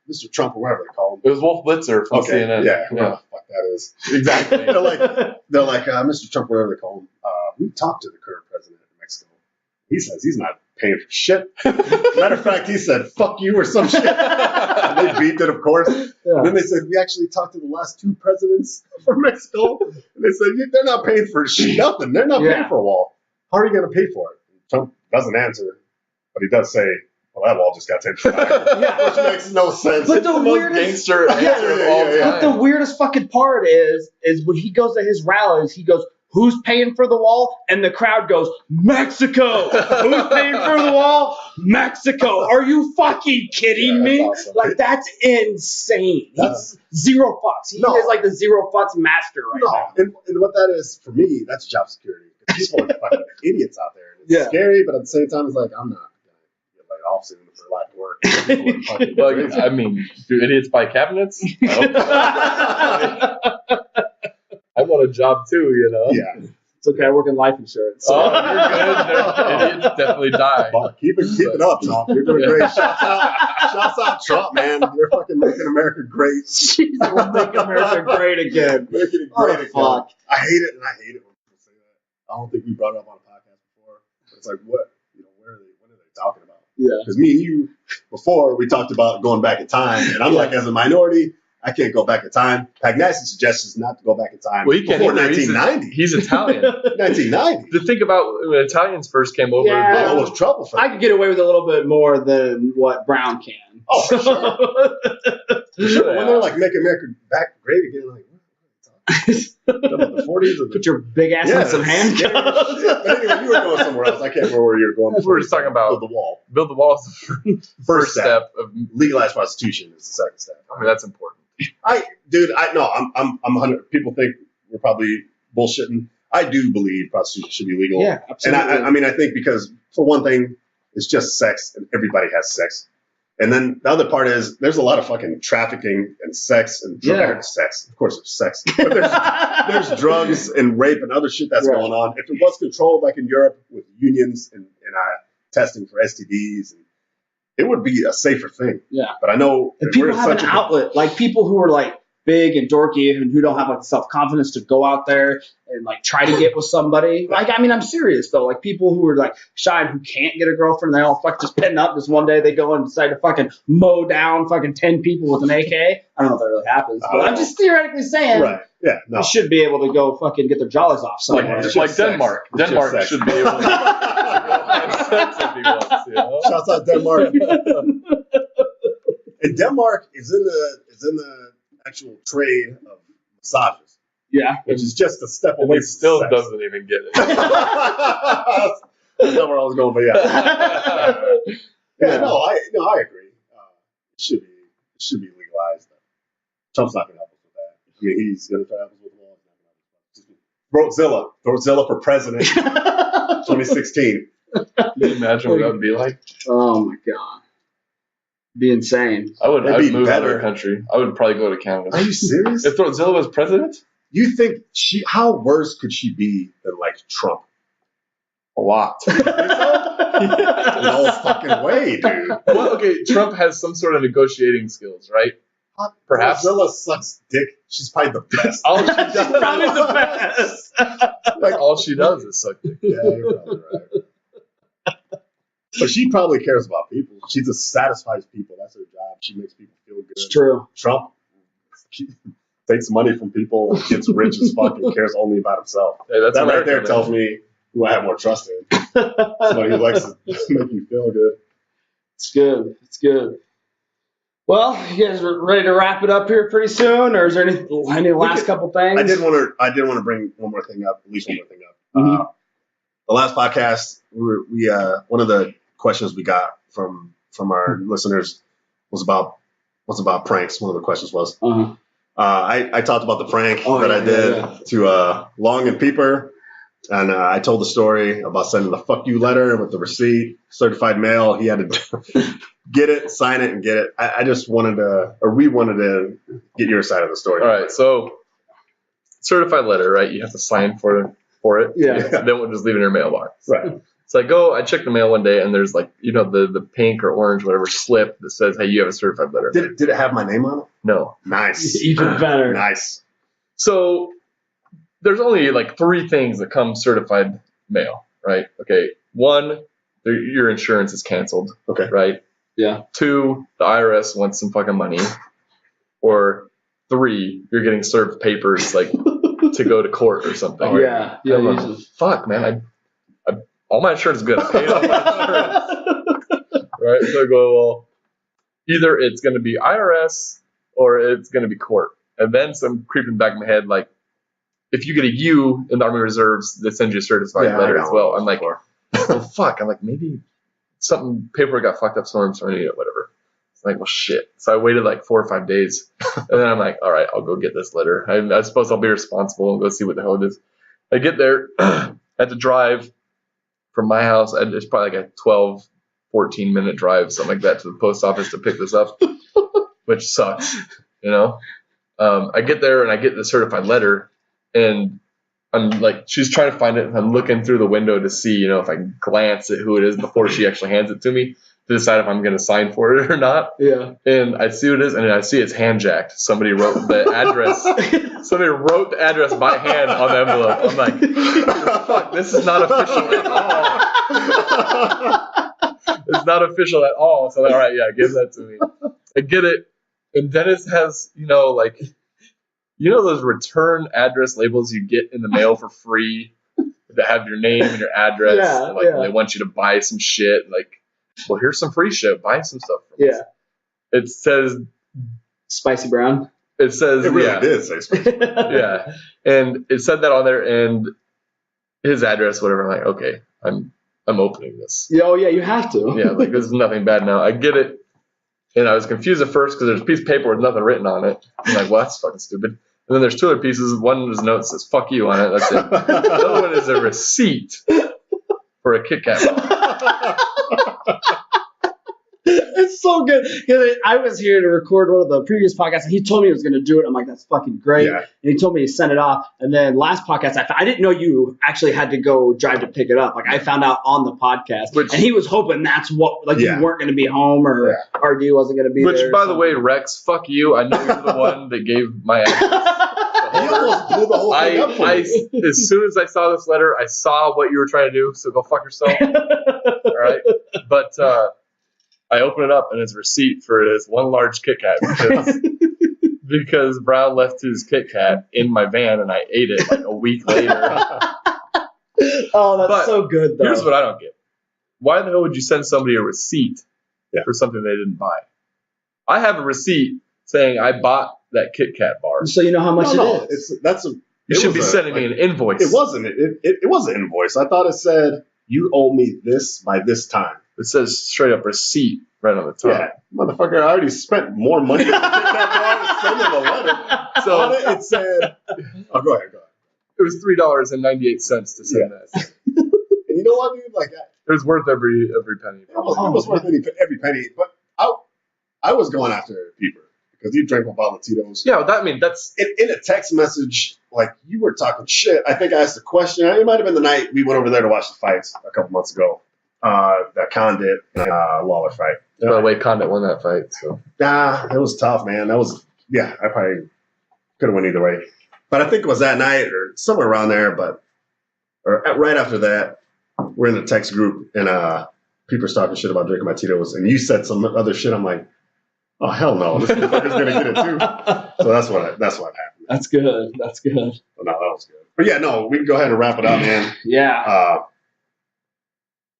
Speaker 3: Mr. Trump or whatever they call him.
Speaker 5: it was Wolf Blitzer from CNN.
Speaker 3: Yeah, whoever the fuck that is.
Speaker 5: Exactly.
Speaker 3: They're like, Mr. Trump, whatever they call him. We talked to the current president of Mexico. He says he's not paying for shit. Matter of fact, he said, fuck you or some shit. And they beeped it, of course. And then they said, we actually talked to the last two presidents from Mexico. And they said, they're not paying for nothing. They're not paying for a wall. How are you going to pay for it? Trump doesn't answer, but he does say, well, that wall just got 10 feet higher.
Speaker 4: Yeah.
Speaker 3: Which makes no sense.
Speaker 4: But
Speaker 5: It's
Speaker 4: the
Speaker 5: the most
Speaker 4: weirdest-
Speaker 5: gangster answer of
Speaker 3: yeah,
Speaker 5: all
Speaker 3: yeah,
Speaker 5: time.
Speaker 4: But the weirdest fucking part is when he goes to his rallies, he goes, who's paying for the wall? And the crowd goes, Mexico. Who's paying for the wall? Mexico. Are you fucking kidding me?
Speaker 3: That's awesome.
Speaker 4: Like, that's insane. He's zero fucks. He
Speaker 3: No.
Speaker 4: is like the zero fucks master right now.
Speaker 3: No, and what that is for me, that's job security. People are fucking idiots out there. And it's
Speaker 4: Yeah.
Speaker 3: scary, but at the same time, it's like I'm not gonna get laid off soon for lack of work. People are fucking
Speaker 5: Well,
Speaker 3: crazy.
Speaker 5: I mean, do idiots buy cabinets? I want a job too, you know?
Speaker 3: Yeah,
Speaker 4: It's okay. I work in life insurance.
Speaker 5: Oh, you're good. Idiots definitely die.
Speaker 3: but keep it up, Trump. You're doing great. Shouts out, Trump, man. You're fucking making America great.
Speaker 4: Jeez, we'll make America great again.
Speaker 3: Making it
Speaker 4: What
Speaker 3: great
Speaker 4: the
Speaker 3: again.
Speaker 4: fuck?
Speaker 3: I hate it, and I hate it when people say that. I don't think we brought it up on a podcast before. But it's like, what? What are they talking about?
Speaker 4: Yeah.
Speaker 3: Because me and you, before, we talked about going back in time, and I'm like, as a minority, I can't go back in time. Pagnassi suggests not to go back in time
Speaker 5: Well, he can't
Speaker 3: before
Speaker 5: either.
Speaker 3: 1990.
Speaker 5: He's Italian.
Speaker 3: 1990.
Speaker 5: To think about when Italians first came over.
Speaker 4: Yeah.
Speaker 3: Oh, it was trouble for
Speaker 4: I
Speaker 3: them.
Speaker 4: could get away with a little bit more than what Brown can.
Speaker 3: Oh, for sure. For sure. When they're like, make America back great again, like, about the 40s. Or
Speaker 4: Put your big ass in some handcuffs.
Speaker 3: But anyway, you were going somewhere else. I can't remember where you were going.
Speaker 5: We were just talking about
Speaker 3: Build the wall.
Speaker 5: Build the wall is the first step of.
Speaker 3: Legalized prostitution is the second step.
Speaker 5: I mean, that's important.
Speaker 3: I'm 100. People think we're probably bullshitting. I do believe prostitution should be legal.
Speaker 4: Yeah, absolutely.
Speaker 3: And I think because for one thing, it's just sex, and everybody has sex. And then the other part is there's a lot of fucking trafficking and sex and sex. Of course, there's sex, but there's drugs and rape and other shit that's going on. If it was controlled like in Europe with unions and testing for STDs, it would be a safer thing.
Speaker 4: Yeah.
Speaker 3: But I know
Speaker 4: and people have an outlet, like people who are like big and dorky and who don't have like self confidence to go out there and like try to get with somebody. Like, I mean, I'm serious though. Like people who are like shy and who can't get a girlfriend, they all just pin up. Just one day they go and decide to fucking mow down fucking 10 people with an AK. I don't know if that really happens, but I'm just theoretically saying.
Speaker 3: Right. Yeah. No.
Speaker 4: They should be able to go fucking get their jollies off somewhere.
Speaker 5: Like Denmark. Denmark should be able to have sex if he wants, you know?
Speaker 3: Shouts out Denmark. And Denmark is in the actual trade of massages.
Speaker 4: Yeah.
Speaker 3: Which is just a step
Speaker 5: And
Speaker 3: away.
Speaker 5: he still
Speaker 3: from
Speaker 5: doesn't even get it.
Speaker 3: That's not where I was going, but yeah. No, I agree. It should be legalized. Trump's not going to help us with that. I mean, he's going to try to help us with the law. Throatzilla for president, 2016.
Speaker 5: Can you imagine what that would be like?
Speaker 4: Oh my god. Be insane.
Speaker 5: I would
Speaker 3: It'd be
Speaker 5: move out of
Speaker 3: better.
Speaker 5: the country. I would probably go to Canada.
Speaker 3: Are you serious?
Speaker 5: If Throatzilla was president?
Speaker 3: You think how worse could she be than like Trump?
Speaker 5: A lot.
Speaker 3: No fucking way, dude.
Speaker 5: Well, okay, Trump has some sort of negotiating skills, right? Perhaps.
Speaker 3: Throatzilla sucks dick. She's probably the best.
Speaker 5: All she does,
Speaker 4: Probably the best.
Speaker 5: all she does is suck dick.
Speaker 3: Yeah, you're probably right. But she probably cares about people. She just satisfies people. That's her job. She makes people feel good.
Speaker 4: It's true.
Speaker 3: Trump takes money from people and gets rich as fuck and cares only about himself.
Speaker 5: Hey, that's
Speaker 3: That right
Speaker 5: America,
Speaker 3: there
Speaker 5: man.
Speaker 3: tells me who I have more trust in. Somebody who likes to make you feel good.
Speaker 4: It's good. It's good. Well, you guys are ready to wrap it up here pretty soon, or is there any last couple things?
Speaker 3: I did want to bring one more thing up, at least one more thing up. The last podcast, we one of the questions we got from our listeners was about pranks. One of the questions was, I talked about the prank that I did to Long and Peeper, and I told the story about sending the fuck you letter with the receipt, certified mail. He had to get it, sign it, and get it. I just wanted to, or we wanted to get your side of the story.
Speaker 5: All right, so certified letter, right? You have to sign for it.
Speaker 4: Yeah.
Speaker 5: Then we'll just leave it in your mailbox.
Speaker 3: Right.
Speaker 5: So I checked the mail one day, and there's like, the pink or orange, whatever slip that says, hey, you have a certified letter.
Speaker 3: Did it have my name on it?
Speaker 5: No.
Speaker 3: Nice.
Speaker 4: Even better.
Speaker 3: Nice.
Speaker 5: So there's only like 3 things that come certified mail, right? Okay. 1, your insurance is canceled.
Speaker 3: Okay.
Speaker 5: Right?
Speaker 4: Yeah.
Speaker 5: 2, the IRS wants some fucking money. Or 3, you're getting served papers like to go to court or something.
Speaker 4: Yeah.
Speaker 5: I'm like,
Speaker 4: Usually.
Speaker 5: fuck, man. I all my insurance is good. I paid all my insurance. Right? So I go, well, either it's going to be IRS or it's going to be court. And then some creeping back in my head, like, if you get a U in the Army Reserves, they send you a certified letter as well. I'm like, well, fuck. I'm like, maybe something, paperwork got fucked up somewhere, so I need it, whatever. It's like, well, shit. So I waited like 4 or 5 days. And then I'm like, all right, I'll go get this letter. I suppose I'll be responsible and go see what the hell it is. I get there, I had to drive from my house. It's probably like a 12, 14-minute drive, something like that, to the post office to pick this up, which sucks, I get there and I get the certified letter, and I'm like, she's trying to find it, and I'm looking through the window to see, if I can glance at who it is before she actually hands it to me to decide if I'm going to sign for it or not.
Speaker 4: Yeah.
Speaker 5: And I see what it is, and I see it's hand-jacked. Somebody wrote the address. Somebody wrote the address by hand on the envelope. I'm like, fuck, this is not official at all. It's not official at all. So I'm like, all right, yeah, give that to me. I get it. And Dennis has, like, those return address labels you get in the mail for free that have your name and your address.
Speaker 4: Yeah,
Speaker 5: and, like, when they want you to buy some shit. Like, well, here's some free shit. Buy some stuff from us. It says
Speaker 4: Spicy Brown.
Speaker 5: It says,
Speaker 3: It really did say Spicy.
Speaker 5: yeah. And it said that on there, and his address, whatever. I'm like, okay, I'm opening this.
Speaker 4: Yeah, oh yeah, you have to.
Speaker 5: Yeah, like, this is nothing bad now. I get it. And I was confused at first because there's a piece of paper with nothing written on it. I'm like, well, that's fucking stupid. And then there's two other pieces. One is a note that says, fuck you on it. That's it. The other one is a receipt for a Kit Kat bar.
Speaker 4: It's so good. I was here to record one of the previous podcasts, and he told me he was going to do it. I'm like, that's fucking great.
Speaker 3: Yeah.
Speaker 4: And he told me to send it off. And then last podcast, I didn't know you actually had to go drive to pick it up. Like, I found out on the podcast. And he was hoping that's what, like, you weren't going to be home or RD wasn't going to be there.
Speaker 5: Which, by the way, Rex, fuck you. I know you're the one that gave my address.
Speaker 3: You almost blew the whole thing up for me.
Speaker 5: As soon as I saw this letter, I saw what you were trying to do, so go fuck yourself. All right? But I open it up, and it's a receipt for this one large Kit Kat because Brown left his Kit Kat in my van, and I ate it like a week later.
Speaker 4: Oh, that's so good, though.
Speaker 5: Here's what I don't get. Why the hell would you send somebody a receipt for something they didn't buy? I have a receipt saying I bought that Kit Kat bar.
Speaker 4: So you know how much it is.
Speaker 5: You should be sending me an invoice.
Speaker 3: It wasn't. It was an invoice. I thought it said, you owe me this by this time.
Speaker 5: It says straight up receipt right on the top.
Speaker 3: Yeah, motherfucker, I already spent more money on that bar to send him a letter. So on it said, oh, go ahead.
Speaker 5: It was $3.98 to send that.
Speaker 3: And you know what, dude? Like,
Speaker 5: it was worth every penny.
Speaker 3: It was worth every penny. But I was going after Peeper because he drank a bottle of Tito's.
Speaker 5: Yeah, that's
Speaker 3: in a text message. Like, you were talking shit. I think I asked a question. It might have been the night we went over there to watch the fights a couple months ago. That Condit Lawler fight.
Speaker 5: By the way, Condit won that fight. So
Speaker 3: it was tough, man. I probably could have went either way. But I think it was that night or somewhere around there. But right after that, we're in the text group, and people are talking shit about drinking my Tito's, and you said some other shit. I'm like, oh hell no, this motherfucker's gonna get it too. So that's what happened.
Speaker 4: That's good. That's good.
Speaker 3: Well, no, that was good. But yeah, no, we can go ahead and wrap it up, man.
Speaker 4: Yeah.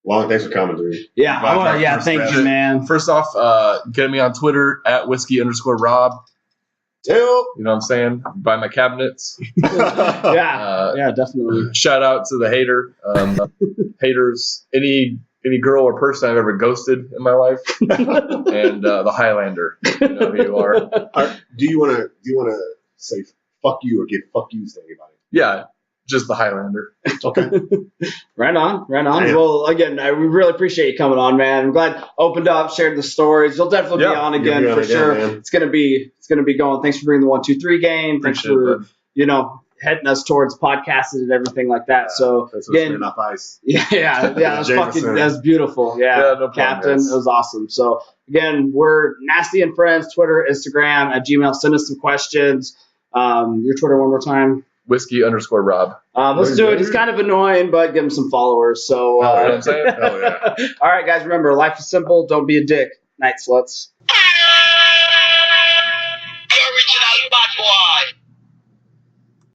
Speaker 3: Long, thanks for coming, dude.
Speaker 4: Yeah. Thank you, man.
Speaker 5: First off, get me on Twitter at @whiskey_Rob. You know what I'm saying? Buy my cabinets.
Speaker 4: Yeah, definitely.
Speaker 5: Shout out to the hater. Haters. Any girl or person I've ever ghosted in my life, and the Highlander. You know who you are.
Speaker 3: Do you want to say fuck you or give fuck yous to anybody?
Speaker 5: Yeah, just the Highlander.
Speaker 3: Okay.
Speaker 4: Right on.
Speaker 3: Damn.
Speaker 4: Well, again, we really appreciate you coming on, man. I'm glad opened up, shared the stories. You'll definitely be on again for sure. Man. It's gonna be going. Thanks for bringing the 1-2-3 game. Thanks for heading us towards podcasting and everything like that. So again,
Speaker 3: enough ice.
Speaker 4: Yeah, that's beautiful. Yeah,
Speaker 5: no problem,
Speaker 4: Captain,
Speaker 5: guys.
Speaker 4: it was awesome. So again, we're Nasty and Friends, Twitter, Instagram, @Gmail. Send us some questions. Your Twitter one more time.
Speaker 5: _Rob.
Speaker 4: Let's do it. He's kind of annoying, but give him some followers. So,
Speaker 5: you know what I'm saying?
Speaker 3: Hell yeah.
Speaker 4: All right, guys, remember, life is simple. Don't be a dick. Night, sluts.
Speaker 6: Original bad boy.